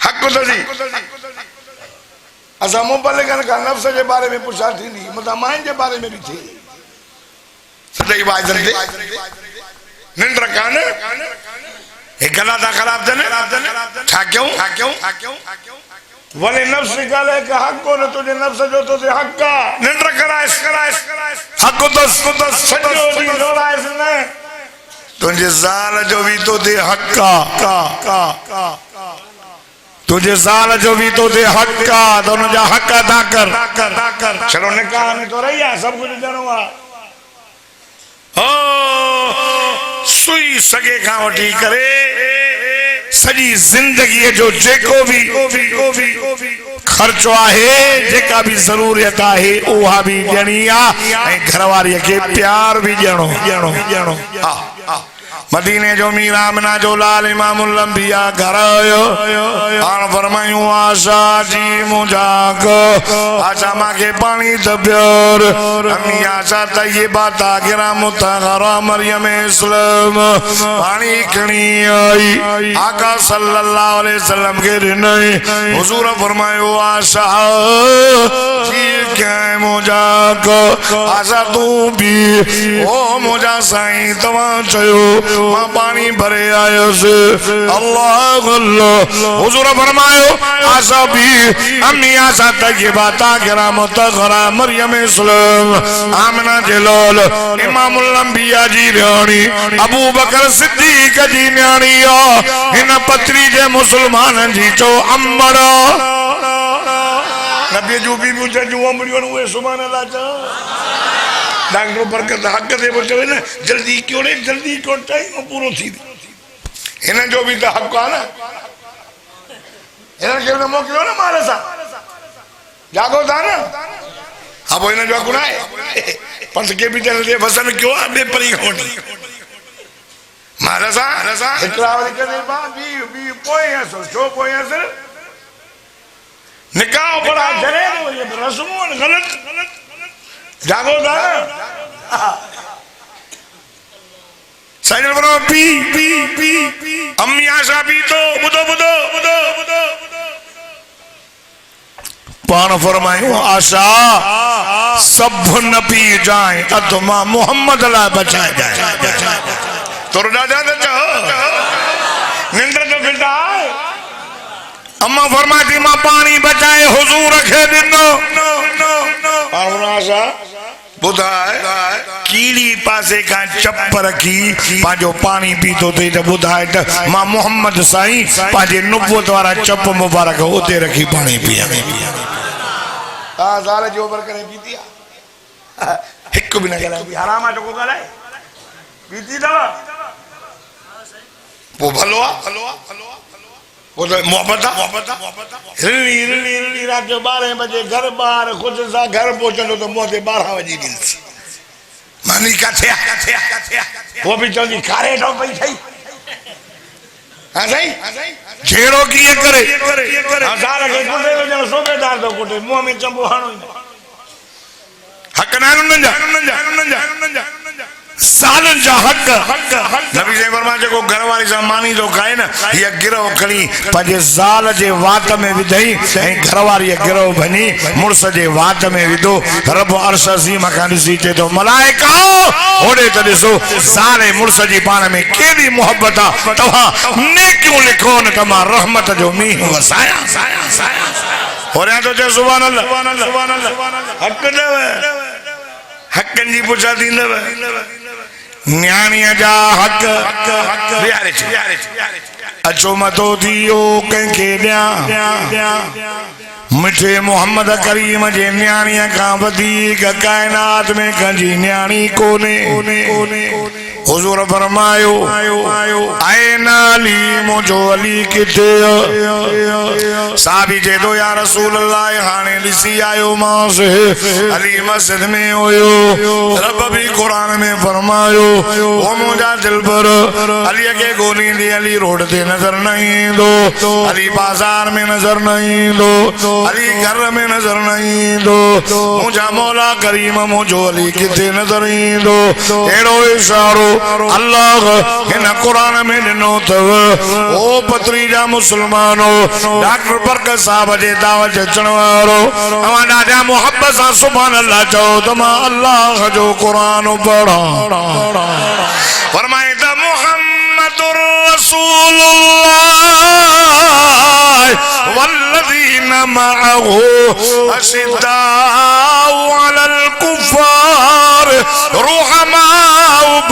हक तो दी असा मुबल्लिगन का नफ्स के बारे में पुछा थी मतलब माइन के बारे में भी थी सदाई वाइदन दे निंद्र कान एक गला दा खराब दने छा क्यों वले नफ्स गले का हक़ुन तुझे नफ्स जो तो दे हक का निंद्र कराए हक तो सजो दी लोलाए न तुझे ज़ाल जो भी तो दे हक का तुझे साल जो भी तो दे हक का दोनों जा हक अदा कर चलो निकाह में तो रही है सब कुछ ॾियणो आहे ओ सुई सगे खां वठी करे सॼी ज़िंदगी जो जेको भी खर्चो आहे जेका भी ज़रूरियत आहे उहा भी ॾियणी आहे ऐं घरवारीअ खे प्यार भी ॾियणो मदीने जो मीर आमिना जो लाल इमामुल अंबिया घर आयो हाण फरमायूं आशा जी मुजाक आशा मांखे पानी दबियर अम्मी आशा तय्यबा ताहिरा मुतहरा मरियम इस्लाम पानी खणी आई आका सल्लल्लाहु अलैहि वसल्लम के ॾिनई हुजूर फरमायो आशा ठीक है मुजाक आशा तू भी ओ मुजा साईं तव्हां चयो मां पानी भरे आयुसि अल्लाह अल्लाह हुजूर फरमायो आशा भी अम्मी आशा तय्यबा ताहिरा मुतहरा मरियम इस्लाम आमिना जे लाल इमामुल अंबिया जी न्याणी अबू बकर सिद्दीक जी न्याणी हिन पत्री जे मुसलमाननि जी चो अंबड़ नबी जूं बीबियूं जंहिंजूं अंबड़ियूं उहे सुभाणे अल्लाह चओ डॉक्टर बरकत हक़ ते बि चवे न जल्दी क्यों टाइम पूरो थी हिन जो भी तो हक़ आहे न हिननि खे मोकिलियो न मार सां जागो था न हा पोइ हिन जो हक़ न आहे पंथ खे बि ते वसन कयो आहे ॿिए परी खां वठी मार सां हिकिड़ा वरी करे बी पोइ असर छो पोइ असर निकाह बड़ा जरे रस्मों गलत जागो था साइड बनो पी अम्मी आशा भी तो बुदो पान फरमायूं आशा सब न पी जाए अधमा मोहम्मद ला बचाए जाए तोर दादा निंद्र तो फिरता अम्मा फरमाती मां पानी बचाए हुजूर खे ॾिनो आशा बुधाए कीड़ी पासे का चप रखी पाजो पानी पीतो थे तो बुधाए त मां मोहम्मद साईं पाजे नुबुवत वाला चप मुबारक उते रखी पानी पिया साल जो ऊपर करे पीती हिक भी न गलाए हराम आ टको गलाए पीती दवा वो भलो वो तो मोहब्बत हिरणी रात जो 12 बजे घर बार खुद सा घर पहुंचो तो मुंह से 12 बजे दी मानी का थे वो भी चली खारे तो पई थई हां सही घेरो किए करे हजार के कुटे जो सूबेदार तो कुटे मुंह में चंबो हाणो हक ना जा सालन जा हक नबी से फरमाया जो घर वाली सा मानी तो खाए ना ये गिरो खणी पंजे ज़ाल जे वात में विधई ए घर वाली गिरो बनी मुर्स जे वात में विधो रब अर्श अज़ीम खान सी चे तो मलाइका ओडे त दिसो ज़ाल मुर्स जी पान में केडी मोहब्बत आ तवा ने क्यों लिखो न तमा रहमत जो मींह वसाया और तो जे सुभान अल्लाह हक दे हकन जी पुछा दींदव न्याणीअ जा हक अचो मतो दियो कंहिंखे ॾियां मिठे मोहम्मद करीम जे न्याणीअ खां वधीक काइनात में कंहिंजी न्याणी कोन्हे हुजूर फरमायो आए नाली मुझो अली किथे साहबी जे दो या रसूल अल्लाह हाने ॾिसी आयो मांस अली मस्जिद में हुयो रब भी कुरान में फरमायो ओ मुझा दिल पर अली के गोली दी अली रोड ते नजर नहीं ईंदो अली बाजार में नजर नहीं ईंदो अली घर में नजर नहीं ईंदो मुझा मौला करीम मुझो अली किथे नजर ईंदो एड़ो इशारो अल्लाह इन कुरान में ॾिनो अथव ओ पत्री जा मुसलमानो डॉक्टर बरकत साहब जे दावत अचण वारो तव्हां ॾाढा मोहब्बत सां सुभान अल्लाह चओ त मां अल्लाह जो कुरान पढ़ा फरमाए त मुहम्मदुर रसूलुल्लाह वल्लज़ीना मअहू अशिद्दाउ अलल कुफ़ार रुहमाउ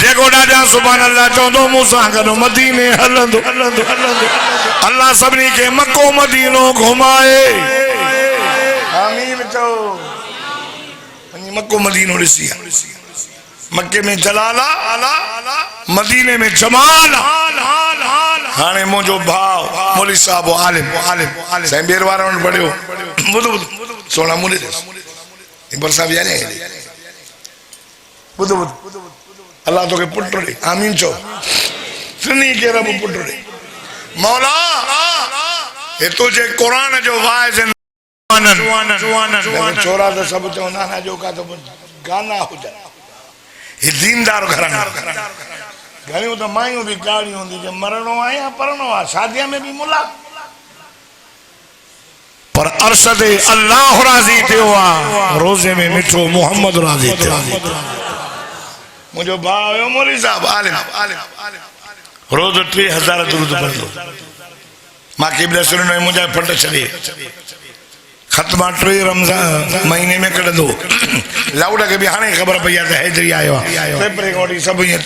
जेको ॾाढा सुभान अल्लाह चवंदो मूंसां गॾु मदीने हलंदो अल्लाह सभिनी खे मको मदीनो घुमाए आमीन चओ वञी मको मदीनो ॾिसी मक्के में जलाला मदीने में जमाल हाणे मुंहिंजो भाउ मौलवी साहब आलिम साईं बेर वारा वटि पढ़ियो ॿुध सोना मुंडे बरसा बि आने ॿुध अल्लाह तोखे पुट ॾे आमीन चओ सुनी के रब पुट ॾे मौला हे तुझे कुरान जो वाइज़ छोरा तो सब चवंदा आहिनि जो का तो गाना हुजनि हे दीनदार घराना घणियूं त मायूं बि ॻाढ़ियूं हूंदी जे मरणो आहे या परणो आहे शादीअ में बि मुला पर अर्श ते अल्लाह राज़ी थियो आहे रोज़े में मिठो मोहम्मद राज़ी थियो मुझे भाव मौलवी साहब आलिम रोज 3000 दुरूद पढ़ंदो मां केॾा सुनो मुंहिंजा फट छॾे ख़त्मा 3 रमज़ान महीने में कढंदो लाउड खे बि हाणे ख़बर पई आहे त हैदरी आयो आहे पेपर वठी सभु ईअं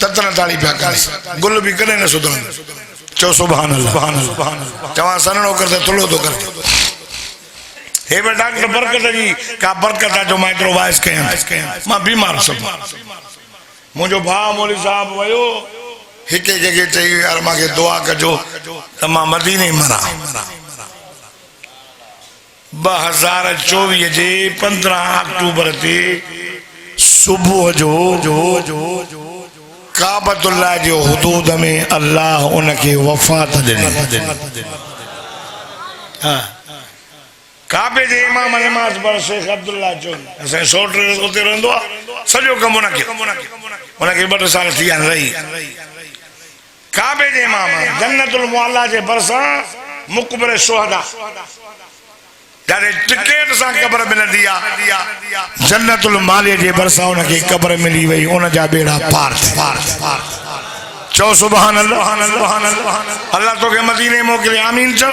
ततन ताड़ी पिया कर गुल बि कॾहिं न सुधरंदो चओ सुभान अल्लाह चवां सन्हड़ो कर त थुलो थो कर हे बि डॉक्टर बरकत जी का बरकत आहे जो मां एतिरो वाइस कयां मां बीमार सब मुझो भाउ मौलवी साहब वयो हिके जगह चई यार मांखे दुआ कजो त मां मदीने मरा 2024 जे 15 अक्टूबर ते सुबह जो काबतुल्लाह जो हुदूद में अल्लाह उनके वफ़ात ॾिनी हां काबे जे इमाम नमाज पढ़ शेख अब्दुल्ला चो असां सोट उते रहंदो आहे सॼो कम उनके 2 साल थी विया रही काबे जे इमाम जन्नतुल मुअल्ला जे भरसां मुक़बर शुहदा जाने टिकट सां कब्र मिलंदी आहे जन्नतुल माले जे भरसां उनके कब्र मिली वई उन जा बेड़ा पार चो सुभान अल्लाह अल्लाह तोखे मदीने मोकिले आमीन चो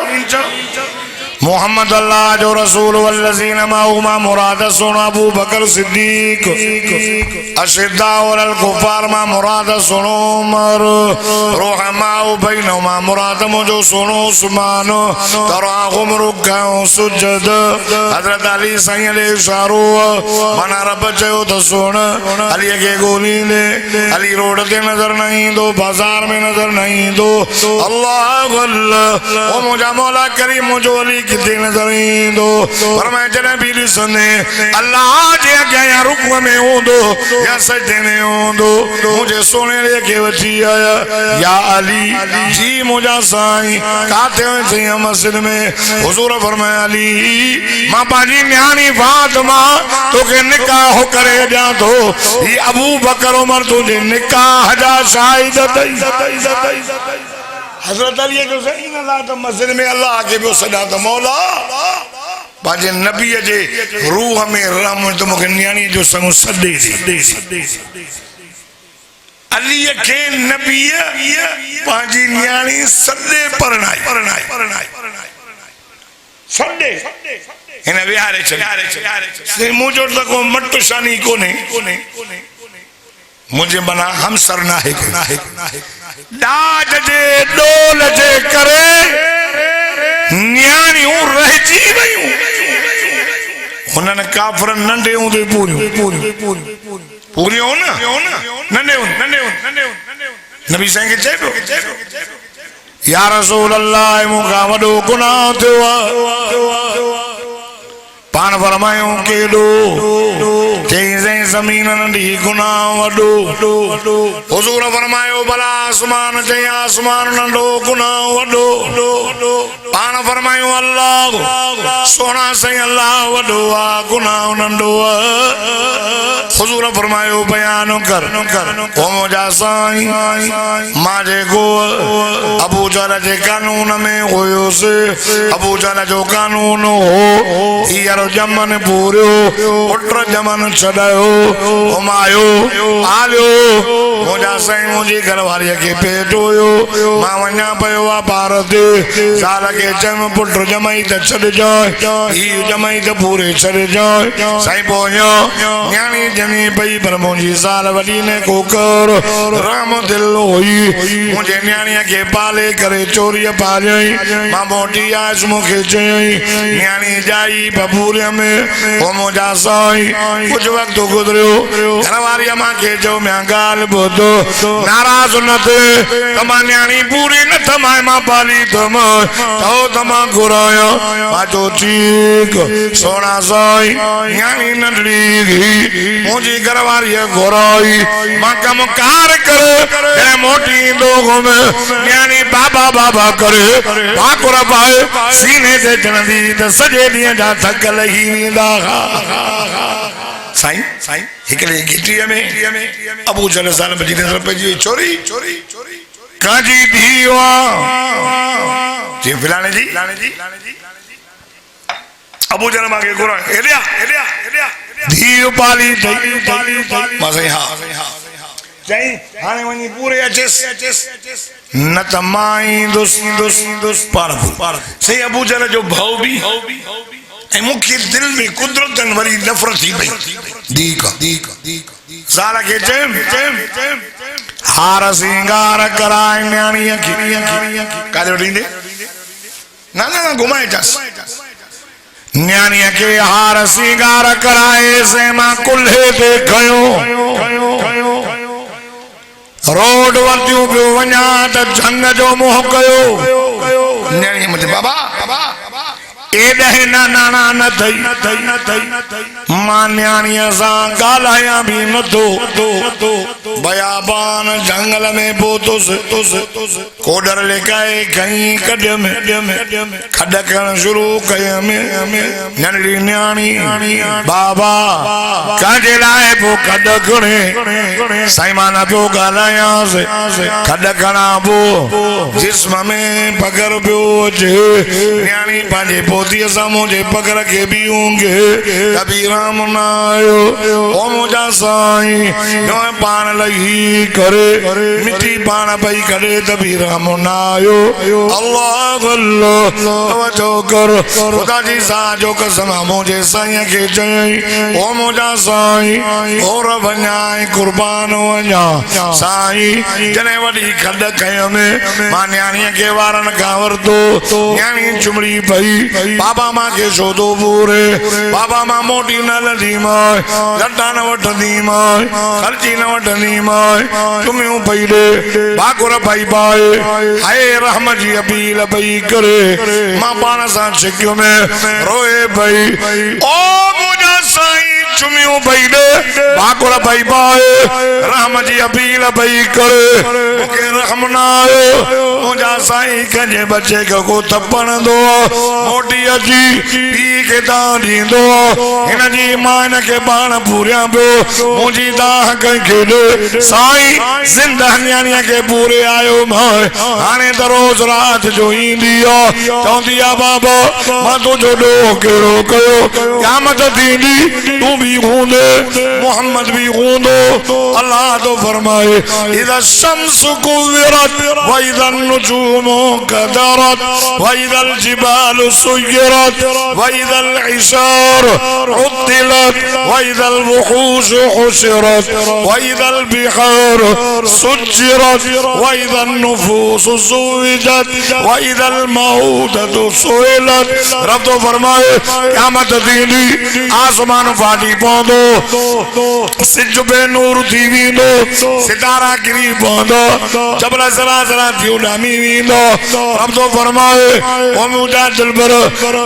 मोहम्मद अल्लाह जो रसूल वल्लज़ीन माहुमा मुराद सुनो अबू बकर सिद्दीक अशिद्दा वल कुफार मा मुराद सुनो उमर रुहमा बैनहुमा मुराद मुझो सुनो उस्मान तराहुम रुकअ सुजद हजरत अली साईं ले इशारो मना रब चयो त सुन अली के गोली ले अली रोड ते नजर न ईंदो बाजार में नजर न ईंदो अल्लाह अल्लाह ओ मुझा मौला करीम मुझो अली किथे नजर ईंदो पर मैं जॾहिं बि ॾिसंदे अल्लाह जे अॻियां या रुकू में हूंदो या सजदे में हूंदो मुंहिंजे सोने खे वठी आया या अली जी मुंहिंजा साईं काथे वञी मस्जिद में हुज़ूर फरमाया अली मां पंहिंजी न्याणी फातिमा तोखे निकाह करे ॾियां थो ही अबू बकर उमर तुंहिंजे निकाह जा शाहिद अथई हजरत अली जो सही न ला तो मस्जिद में अल्लाह के भी सदा तो मौला बाजे नबी जे रूह में रहम तो मुखे न्याणी जो संग सदे अली के नबी पाजी न्याणी सदे परणाई सदे इन विहारे से मुझो तको मट शानी कोने मुझे बना हम सर ना है दाज जे डोल जे करे न्याणियों रहजी वयूं उन्हनि काफर नंढे हूंदे पूरियूं न नंढे नबी साईं खे चए पियो या रसूल अल्लाह मूंखां वॾो गुनाह थियो पान फरमायूं केॾो चई ज़मीन नंढी गुनाह वॾो हुज़ूर फरमायो भला आसमान चई आसमान नंढो गुनाह वॾो पान फरमायूं अल्लाह सोना साईं अल्लाह वॾो आहे गुनाह नंढो हुजूर फरमायो बयान कर ओ मुजा साईं माजे को अबू जहल जे कानून में होयो से अबू जहल जो कानून हो यार जमन पूरो पुत्र जमन छड़ायो घुमायो आलियो मुजा साईं मुजी घरवारी के पेट होयो मां वन्या पयो आ भारत साल के जम पुत्र जमाई त छड़ जाए ई जमाई त पूरे छड़ जाए साईं पोयो न्याणी जमी पई पर मुजी साल वडी ने को कर राम दिल होई मुझे न्याणी के पाले करे चोरी पाजई मां मोटी आस मुखे चई न्याणी जाई बबूरे में ओ मुजा साईं कुछ वक्त गुजरियो घरवारी मां के जो मैं गाल बोदो नाराज न थे तमा न्याणी पूरी न थमाए मां पाली तम तो तमा गुराया माजो ठीक सोना साईं न्याणी नंढड़ी मुझी घरवारी घोराई मां कम कार करे मोटी दोग में न्याणी बाबा बाबा करे भाकुर पाए सीने से जनदी त सजे दिया जा थक लही वींदा साईं साईं हिकड़े गिट्टीअ में अबू जहल साल मदीने से पजी चोरी काजी दीवा जी फिलाने जी अबू जहल मांगे गुरा एलिया धीउ पाली मज़े हां जई हाने वनी पूरे अचेस न त माई दुस पार सही अबू जहल जो भाव भी ए मुख्य दिल में कुदरतन वरी नफरत थी पई दीका साला के चम हार सिंगार कराए न्याणी की कादे वडींदे ना घुमाए जस न्याणी के हार सिंगार कराए से मां कुल्हे ते खयो रोड वरतियों पियो वञा त जंग जो मोह कयो न्याणी मुझे बाबा एडे नाना न थई मां न्याणीअ सां ॻाल्हाया भी न थो बयाबान जंगल में पहुतुस कोडर लेकाए कहीं कड में खड करण शुरू कय में नंढड़ी न्याणी बाबा काजे लाए पो खड खणे साईं मां न पियो ॻाल्हायांस खड खणा पो जिस्म में पगर पियो अचे न्याणी पंहिंजे पोतीअ सां मुंहिंजे पगर के भी होंगे कभी राम न आयो ओ मुंहिंजा साईं पान लही करे मिट्टी पान पई करे तभी राम न आयो अल्लाह अल्लाह तवज्जो कर खुदा जी सा जो कसम मुंहिंजे साईं के चई ओ मुंहिंजा साईं और वञाए कुर्बान वञा साईं जने वडी खड कय में मां न्याणीअ के वारन खां वरतो न्याणी चुमड़ी पई बाबा मां के शोधो पूरे बाबा मां मोटी न लधी मां लड्डा न वठंदी मां खर्ची न वठंदी मां तुमियूं पई दे भाकुर पई पाए हाय रहम जी अपील पई करे मां पाण सां छिकियो में रोए पई ओ मुंहिंजा साईं चुमियूं पई दे भाकुर पई पाए रहम जी अपील पई करे मूंखे रहम न आयो मुंहिंजा साईं कंहिंजे बचे को थप्पण दो मोटी अची पी के दान दींदो हिन जी मां हिन खे पाण पूरियां पियो मुंहिंजी दाह कंहिंखे ॾे साईं ज़िंदा न्याणीअ खे पूरे आयो मां हाणे त रोज़ राति जो ईंदी आहे चवंदी आहे बाबा मां तुंहिंजो ॾोह कहिड़ो कयो क़यामत थींदी तूं भी हूंदे मोहम्मद भी हूंदो अल्लाह तो फरमाए इज़ा शम्सु कुव्विरत व इज़ा नुजूमु कदरत व इज़ा जिबालु सुय्यरत व इज़ा इशार उद्दिलत व इज़ा वुहूश हुशिरत व इज़ा बिहार सुज्जिरत व इज़ा नुफूस ज़ुविजत व इज़ा मऊदतु सुइलत रब तो फरमाए क़यामत थींदी आसमान फाटी पवंदो सिज पे नूर थी वेंदो सितारा गिरी पवंदो जबल ज़रा थी उॾामी वेंदो रब तो फरमाए ओ मुंहिंजा दिलबर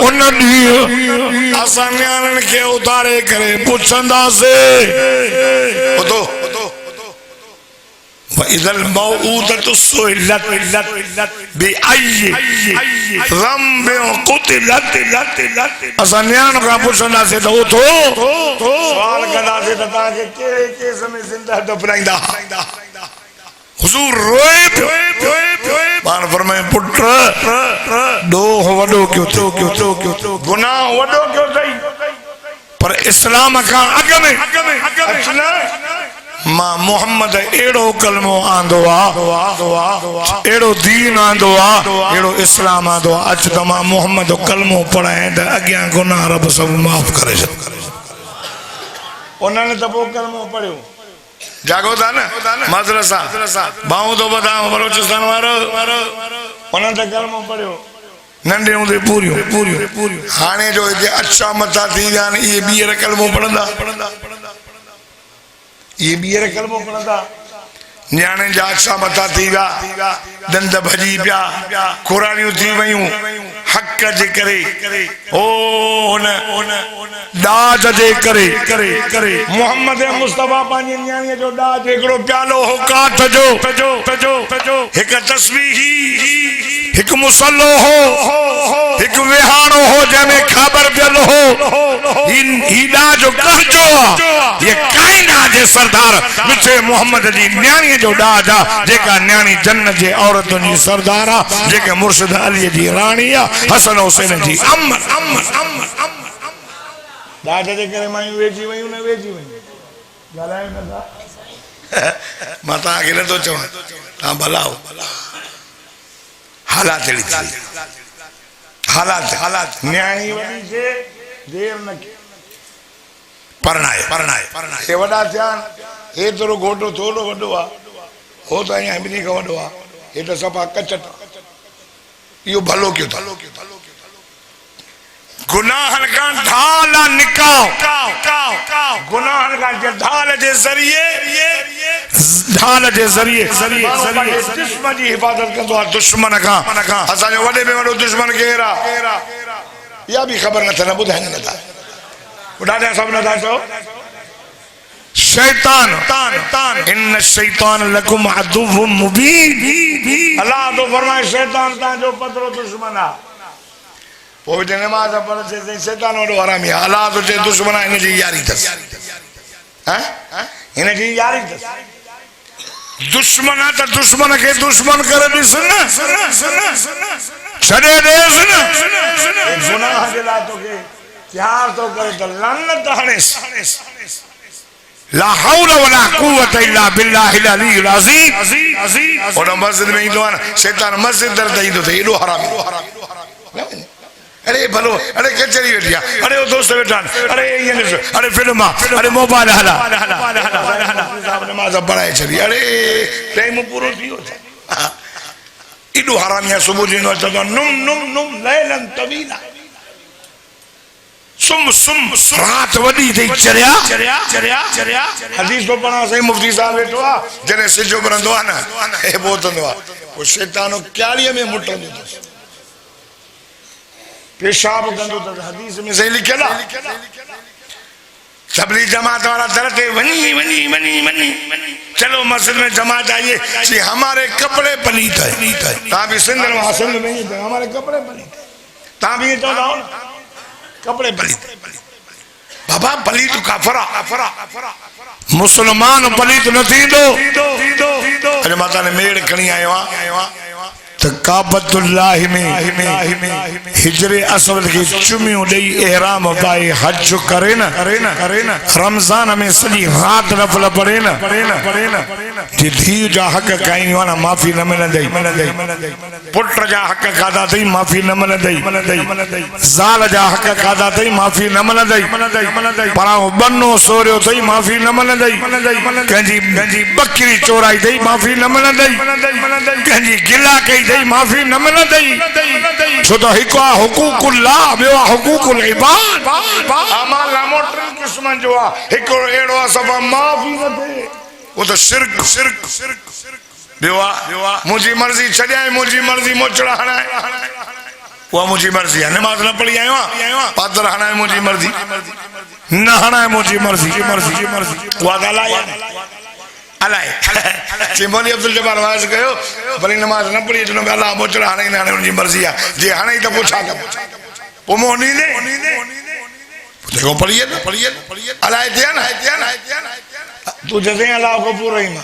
उन ॾींहुं असां न्याणियुनि खे उतारे करे पुछंदासीं इधर मौऊदतु सुइलत बिअय्यि ज़म्बिन क़ुतिलत असां न्याण खां पुछंदासीं त उथो सवाल कंदासीं त तव्हांखे कहिड़े केस में ज़िंदा दफनाईंदा हुज़ूर रोए पियो पाण फरमाए पुट ॾोह वॾो कयो गुनाह वॾो कयो अथई पर इस्लाम खां अॻ में मां मोहम्मद एड़ो कलमो आंदो एड़ो दीन आंदो एड़ो इस्लाम आंदो अच त मां मोहम्मद कलमो पढ़ाए त अॻियां गुनाह रब सब माफ़ करे छॾ उन्होंने त पोइ कलमो पढ़ियो जागो था न मदरसा बाहूं तो बताओ बलोचिस्तान वारो उन्होंने त कलमो पढ़ियो नंढे हूंदे पूरियूं हाणे जो हिते अच्छा मथा थी विया आहिनि इहे ॿीहर कलमो पढ़ंदा ये ॿीहर कलमो पढ़ंदा न्याणे जा अच्छा मथा थी विया दंद भॼी पिया कुरानियूं थी वयूं हक़ जे करे ओ हुन ॾाज जे करे मोहम्मद मुस्तफा पंहिंजी न्याणीअ जो ॾाज हिकिड़ो प्यालो हो काठ जो हिकु तस्बीह हिकु मुसलो हो हिकु विहाणो हो जंहिंमें ख़बर पियल हो ही ॾाज कहजो ये काइनात जे सरदार मिठे मोहम्मद जी न्याणीअ जो ॾाज आहे जेका न्याणी जन्नत जे औरतुनि जी सरदार आहे जेके मुर्शिद अलीअ जी राणी आहे हसन हुसैन जी अम्म ॾाज जे करे मायूं वेची वयूं न वेची वयूं ॻाल्हायो नथा मां तव्हांखे नथो चवां तव्हां भला हो हालात न्याणी वॾी थे देर न कयो परणाए हे वॾा थिया हेतिरो घोटो थोरो वॾो आहे हो त अञा ॿिन्ही खां वॾो आहे हे त सफ़ा कचट इहो भलो कयो गुनाहन का ढाल निकाओ गुनाहन का ढाल जे ज़रिए दुश्मन जी हिफाज़त कंदो आहे दुश्मन खां असांजो वॾे में वॾो दुश्मन केरु आहे इहा बि ख़बर नथा न ॿुधाइनि नथा ॿुधाए सभु नथा चओ शैतान इन शैतान लकुम अदुव्वुम मुबीन अल्लाह तो फरमाए शैतान तव्हांजो पतरो दुश्मन आहे पोइ नमाज़ पढ़ से शैतान वॾो हरामी आहे अल्लाह तो चए दुश्मन आहे हिनजी यारी अथसि हिनजी यारी अथसि दुश्मन आहे त दुश्मन खे दुश्मन करे ॾिस न छॾे ॾेसि न गुनाह जे लाइ तोखे प्यार थो करे त लानत हणेसि ला हौल वला कुव्वत इल्ला बिल्लाहिल अलीयुल अज़ीम उन मस्जिद में ईंदो आहे न शैतान मस्जिद दर ते ईंदो अथई एॾो हरामी अरे भलो अरे कचहरी वेठी आहे अरे वो दोस्त वेठा अरे ये अरे फिल्म अरे मोबाइल हला नमाज़ पढ़ाए छॾी अरे टाइम पूरो थी वियो एॾो हरामी आहे सुबुह जो ईंदो चवंदो नुम लैलन तवीला सुम रात वॾी थी चरिया हदीस तो पढ़ा सही मुफ्ती साहब वेठो आहे जॾहिं सिजो बरंदो आहे न हे बोतंदो आहे पोइ शैतान क्यारीअ में मुटंदो अथसि पेशाब कंदो त हदीस में सही लिखियल आहे तबलीग जमात वाला दर ते वनी चलो मस्जिद में जमात आइए कि हमारे कपड़े पलीत है तव्हां बि सिंध में हमारे कपड़े पलीत तव्हां बि चवंदा हो कपड़े पलीत बाबा पलीत काफरा मुसलमान पलीत न थींदो अरे माता ने मेड़ खणी आयो आहे त काबतुल्लाह में हिजरे असवद के चुमियों ॾेई एहराम पाए हज करे न रमज़ान में सॼी राति नफ़ल पढ़े न जे धीउ जा हक़ काई वाना माफ़ी न मिलंदई पुट जा हक़ खाधा अथई माफ़ी न मिलंदई ज़ाल जा हक़ खाधा अथई माफ़ी न मिलंदई परां बनो सोरियो अथई माफ़ी न मिलंदई कंहिंजी बकरी चोराई अथई माफ़ी न मिलंदई कंहिंजी गिला कई माफी न मिलंदई छो तो हिकु आहे हुकूकुल्लाह ॿियो आहे हुकूकुल इबाद अमाल नामो टिनि क़िस्मनि जो आहे हिकिड़ो अहिड़ो आहे सभु माफ़ी न थिए वो तो शिरक ॿियो आहे मुंहिंजी मर्ज़ी छॾाए मुंहिंजी मर्ज़ी मोचड़ा हणाए उहा मुंहिंजी मर्ज़ी आहे नमाज़ न पढ़ी आयो आहियां पादर हणाए मुंहिंजी मर्ज़ी न हणाए मुंहिंजी मर्ज़ी उहा ॻाल्हि आहे अलाए चिमोनी अब्दुल जब्बार वाज कयो भली नमाज न पढ़ी तो अल्लाह मोचड़ा हाणे न हाणे उनजी मर्जी है जे हाणे तो पूछा कर पो मोनी ने देखो पढ़िए अलाए दिया ना तू जदे अल्लाह गफूर रहीम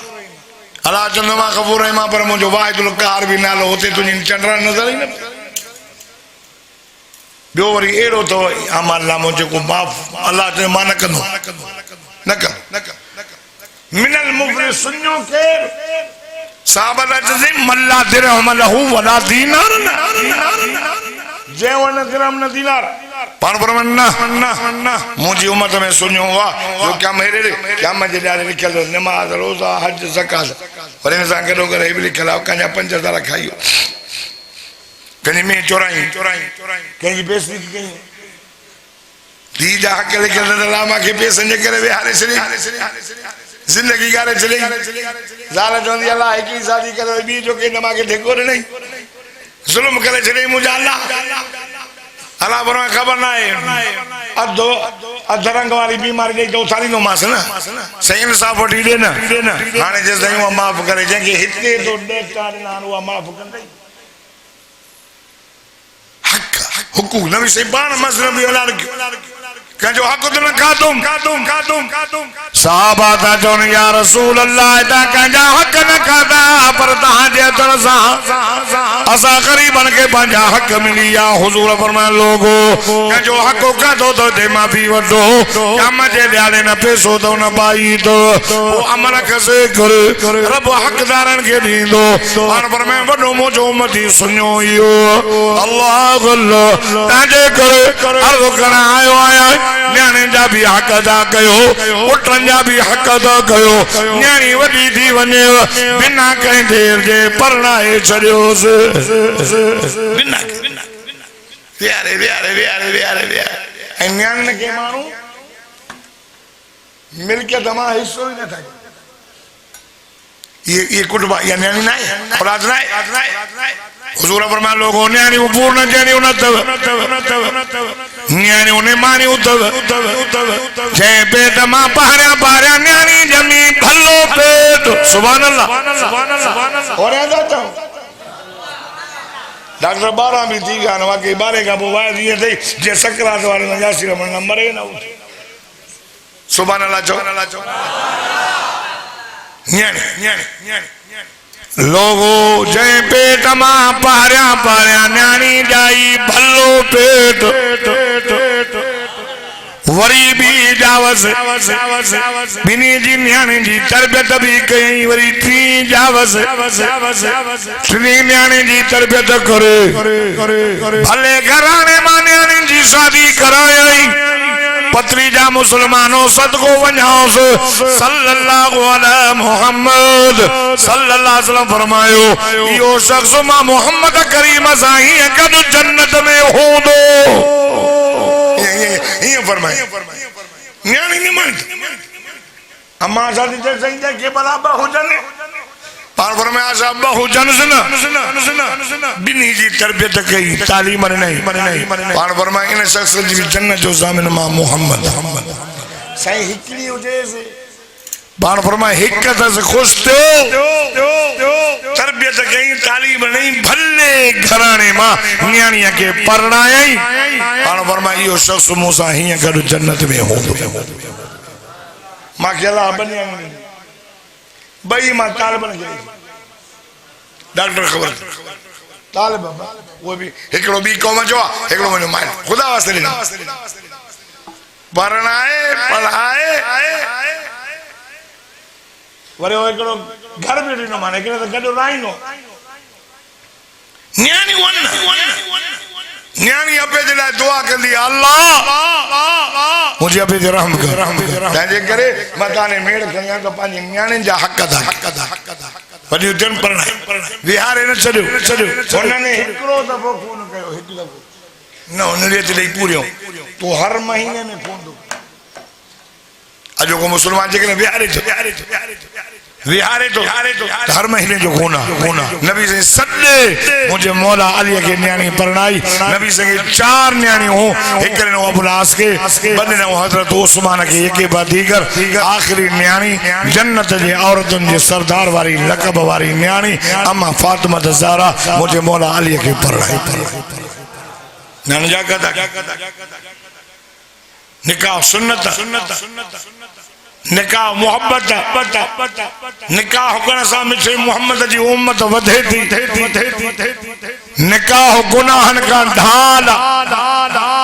अल्लाह चंदमा गफूर रहीम पर मुझो वाहिदुल कार भी नालो होते तुझी चंद्रा नजर ही न बियो वरी एड़ो तो अमल नामो जो माफ अल्लाह ते मान कंदो न कर मिनल मुफलिस सुन्नो के साहब ने मल्ला दिरहम लहू वला दीनार जे वन दिरहम न दीनार पान परमन्ना मुझी उम्मत में सुन्यो हुआ जो क्या मेरे क्या मजे डाले लिखल नमाज रोजा हज ज़कात और इंसान के लोग रे भी लिखल कन्या 5000 खाइयो कहीं में चोराई कहीं बेइज्जती कहीं दी जा के लिखल लामा के पैसे ने करे वे हारे से जिंदगी गारे चली ज़ाल जोंदी अल्लाह एक ही शादी करे बी जो के नमा के ठेकोरे नहीं जुल्म करे चले मुझे अल्लाह बरो खबर ना है अदो अधरंग वाली बीमारी नहीं तो सारी नो मास ना सही इंसाफ वठी दे ना हाने जे सही माफ करे जे हिते तो दे चार ना हुआ माफ कर दे हक हुकूक नबी से बाण मसला भी औलाद जो हक तो न खातुम साहबा ता जोन या रसूल अल्लाह ता कंजा हक न खाता पर ता जे तरसा असा गरीबन के पंजा हक मिली या हुजूर फरमाए लोगो जो हक का तो दे माफी वडो क्या मजे ध्याने न पैसो तो न पाई तो वो अमल कसे कर रब हकदारन के दींदो और फरमाए वडो मुझो उम्मती सुनो यो अल्लाह अल्लाह ताजे कर अर्ज करा आयो आया न्याणे जा भी हक अदा कयो उठन जा भी हक अदा कयो न्याणी वडी थी वने बिना कहीं देर जे परणाए छड़ियोस बिना प्यारे न्याणे के मानू मिलकियत मा हिस्सो ही न था ये कुटुंबा या न्याणी ना औलाद ना हुजूर फरमाया लोगों न्याणी पूर्ण न्याणी उन न्याणी उन्हें मानी उतव जे पेट मां पारिया न्याणी जमी भलो पेट सुभान अल्लाह और जाता डॉक्टर 12 भी थी गया ना के 12 का वो वाय दिए थे जे सकरात वाले में यासीर मन नंबर है ना सुभान अल्लाह जो न्याणी लोगो जय पेट मां पारिया न्याणी जाई भलो पेट वरी भी जावस बिनी जी न्याणी जी तरबियत भी कई वरी थी जावस श्री न्याणी जी तरबियत करे भले घराने मां न्याणी जी शादी कराई पत्री जा मुसलमानों सदको वञाओस सल्लल्लाहु अलैहि मुहम्मद सल्लल्लाहु अलैहि वसल्लम फरमायो यो शख्स मां मोहम्मद करीम साही गद जन्नत में होंदो ये फरमाए न्याणी नहीं मान अम्मा शादी जे सही के बराबर हो जाने पार फरमाया साहब बहु जन सुना बिनी जी तरबियत कई तालीम नहीं पार फरमाया इन शख्स जी जन्नत जो जामिन मां मोहम्मद सही हिकड़ी हो जैसे पार फरमाया हिकत से खुश थे तरबियत कई तालीम नहीं भले घराने मां न्याणिया के परणाई पार फरमाया यो शख्स मूसा ही गड जन्नत में हो मां के अल्लाह बनिया बई मां तालिब बन गई डॉक्टर खबर तालिब वो भी एकड़ो बी कौम जो एकड़ो मने मां खुदा वास्ते लेना परणाए पढ़ाए वरे वो एकड़ो घर भी न माने के तो गडो राइनो न्याणी वन न्याणी अपे जे दुआ कंदी अल्लाह मुझे अपे जे रहम कर ताजे करे मताने मेड़ खणिया तो पानी न्याणी जा हक दा वडी जन परणाई विहारे न छड्यो उन्होंने एकड़ो दफो फोन कयो एक दफो न उन्हें ते लई पूरियो तो हर महीने में फोन दो अजो को मुसलमान जे के विहारे विहारे तो हर महीने जो गुना नबी से सदे मुझे मौला अली के न्याणी परनाई नबी से 4 न्याणी हो एक ने अबुल आस के बने ने हजरत उस्मान के एक बाद दीगर आखिरी न्याणी जन्नत जे औरतन जे सरदार वाली लकब वाली न्याणी अम्मा फातिमा ज़हरा मुझे मौला अली के परनाई नन जा कदा निकाह सुन्नत निकाह मोहब्बत निकाह करण सां मिठे मोहम्मद जी उम्मत वधे थी निकाह गुनाहन का ढाल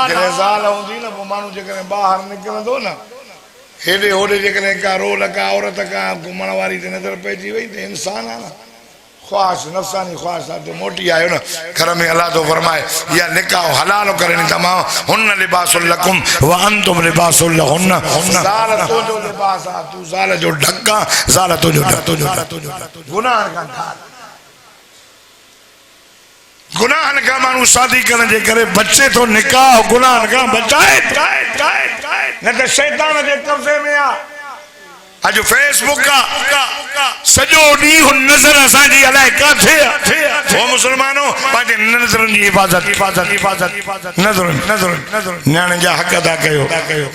जॾहिं ज़ाल हूंदी न पोइ माण्हू जेकॾहिं ॿाहिरि निकिरंदो न हेॾे होॾे जेकॾहिं का रोल का औरत का घुमण वारी ते नज़र पइजी वई त इंसान आहे न ख्वाहिश नफ़सानी ख्वाहिश तो मोटी आयो न घर में अल्लाह तो फरमाए या निकाह हलाल करनी तमाम हुन लिबासुल लकुम व अंतुम लिबासुल लहुन ज़ाल तो जो लिबास आ तू ज़ाल जो ढका ज़ाल तो जो गुनाह का ढाल गुनाह का मानू शादी करने जे करे बच्चे तो निकाह गुनाह का बचाए न तो शैतान के कब्जे में आ अज फेसबुक का सजो डी नजर असांजी अलाए काथे वो मुसलमानों पांजे नजरन जी हिफाजत नजर न्याणे जा हक अदा कयो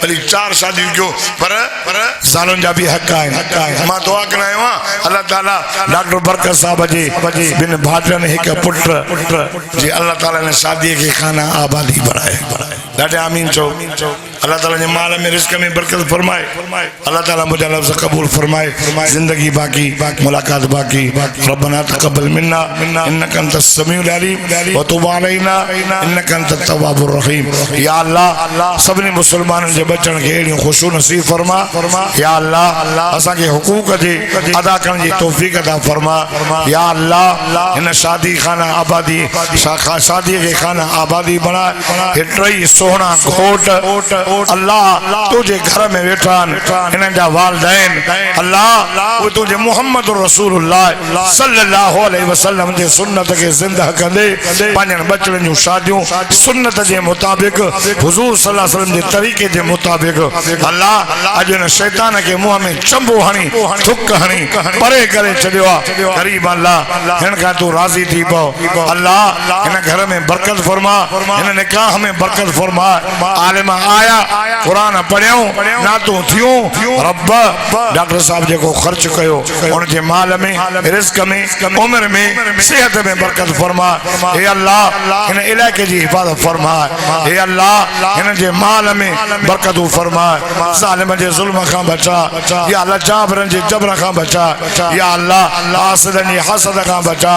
भली 4 शादियूं कयो पर ज़ालुनि जा भी हक आहिनि मां दुआ करायो अल्लाह ताला डॉक्टर बरकत साहब जी बिन भाटन एक पुट जी अल्लाह ताला ने शादी के खाना आबादी बढ़ाए ॾाढे आमीन चो अल्लाह ताला जे माल में रिस्क में बरकत फरमाए अल्लाह ताला मुझे लफ्ज़ कबूल फरमाए जिंदगी बाकी मुलाकात बाकी रब्बना तक़ब्बल मिन्ना इन्नका अंतस समीउल अलीम व तुब अलैना इन्नका अंतत तव्वाबुर रहीम या अल्लाह सबने मुसलमानन जे बचन के एड़ी खुशू नसीब फरमा या अल्लाह असा के हुकूक जे अदा करने की तौफीक अता फरमा या अल्लाह इन शादी खाना आबादी शादी के खाना आबादी बना हेटई सोहना घोट अल्लाह तुझे घर में वेठान इन जा वालदैन अल्लाह वो तुझे मोहम्मद रसूलुल्लाह सल्लल्लाहु अलैहि वसल्लम जे सुन्नत के जिंदा कंदे पांजन बचन जो शादियों सुन्नत जे मुताबिक हुजूर सल्लल्लाहु अलैहि वसल्लम जे तरीके जे मुताबिक अल्लाह अज न शैतान के मुंह में चंबो हणी थुक हणी परे करे छडियो गरीब अल्लाह हिन का तू राजी थी पो अल्लाह इन घर में बरकत फरमा इन निकाह में बरकत फरमा आलिम आया कुरान पढ़ियो ना तू थियो रब डॉक्टर साहब जो खर्च कयो उन जे माल में रिस्क में उम्र में सेहत में बरकत फरमा हे अल्लाह इन इलाके की हिफाजत फरमा हे अल्लाह इन जे माल में बरकत फरमा जालिम जे जुल्म का बचा या अल्लाह जाबरन जे जबर का बचा या अल्लाह हासदन जे हसद का बचा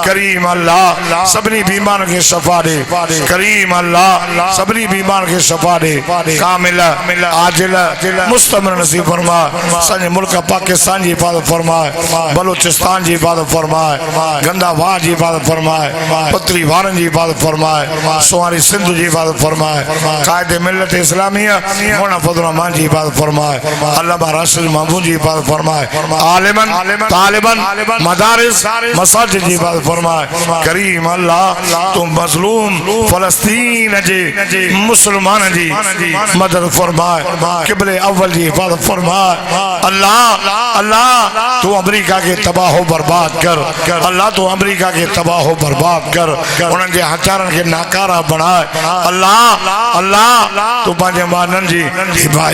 करीम अल्लाह सबनी बीमार के शफा दे करीम अल्लाह सबनी बीमार के शफा दे कामिल आजिल मुस्तमर नसीब फरमा संजय मुल्क पाकिस्तान की हिफाजत फरमाए बलूचिस्तान की हिफाजत फरमाए गंदावाह की हिफाजत फरमाए पत्री वारन की हिफाजत फरमाए सुवारी सिंध की हिफाजत फरमाए कायदे मिल्लत इस्लामिया मौलाना फजल रहमान की हिफाजत फरमाए अल्लामा राशिद महमूद की हिफाजत फरमाए आलिमन तालिबन मदारिस मसाजिद की हिफाजत फरमाए करीम अल्लाह तुम मजलूम फलस्तीन जे मुसलमान जी मदद फरमाए किबले अव्वल की हिफाजत फरमाए अल्लाह अल्लाह तू अमेरिका के तबाह बर्बाद कर अल्लाह तू अमेरिका के तबाह बर्बाद कर उन्हनि जे हथियारनि के नाकारा बनाए अल्लाह अल्लाह तू पंहिंजे मानन जी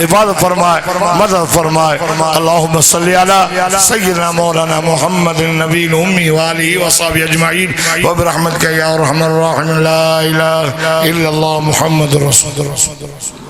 हिफाजत फरमाए मदद फरमाए अल्लाहुम्मा सल्ली अला सय्यिदना मौलाना मुहम्मद नबी उम्मी व आलिहि व सहाबी अजमईन व बिरहमतिका या अरहमर राहिमीन ला इलाहा इल्लल्लाह मुहम्मदुर रसूलुल्लाह।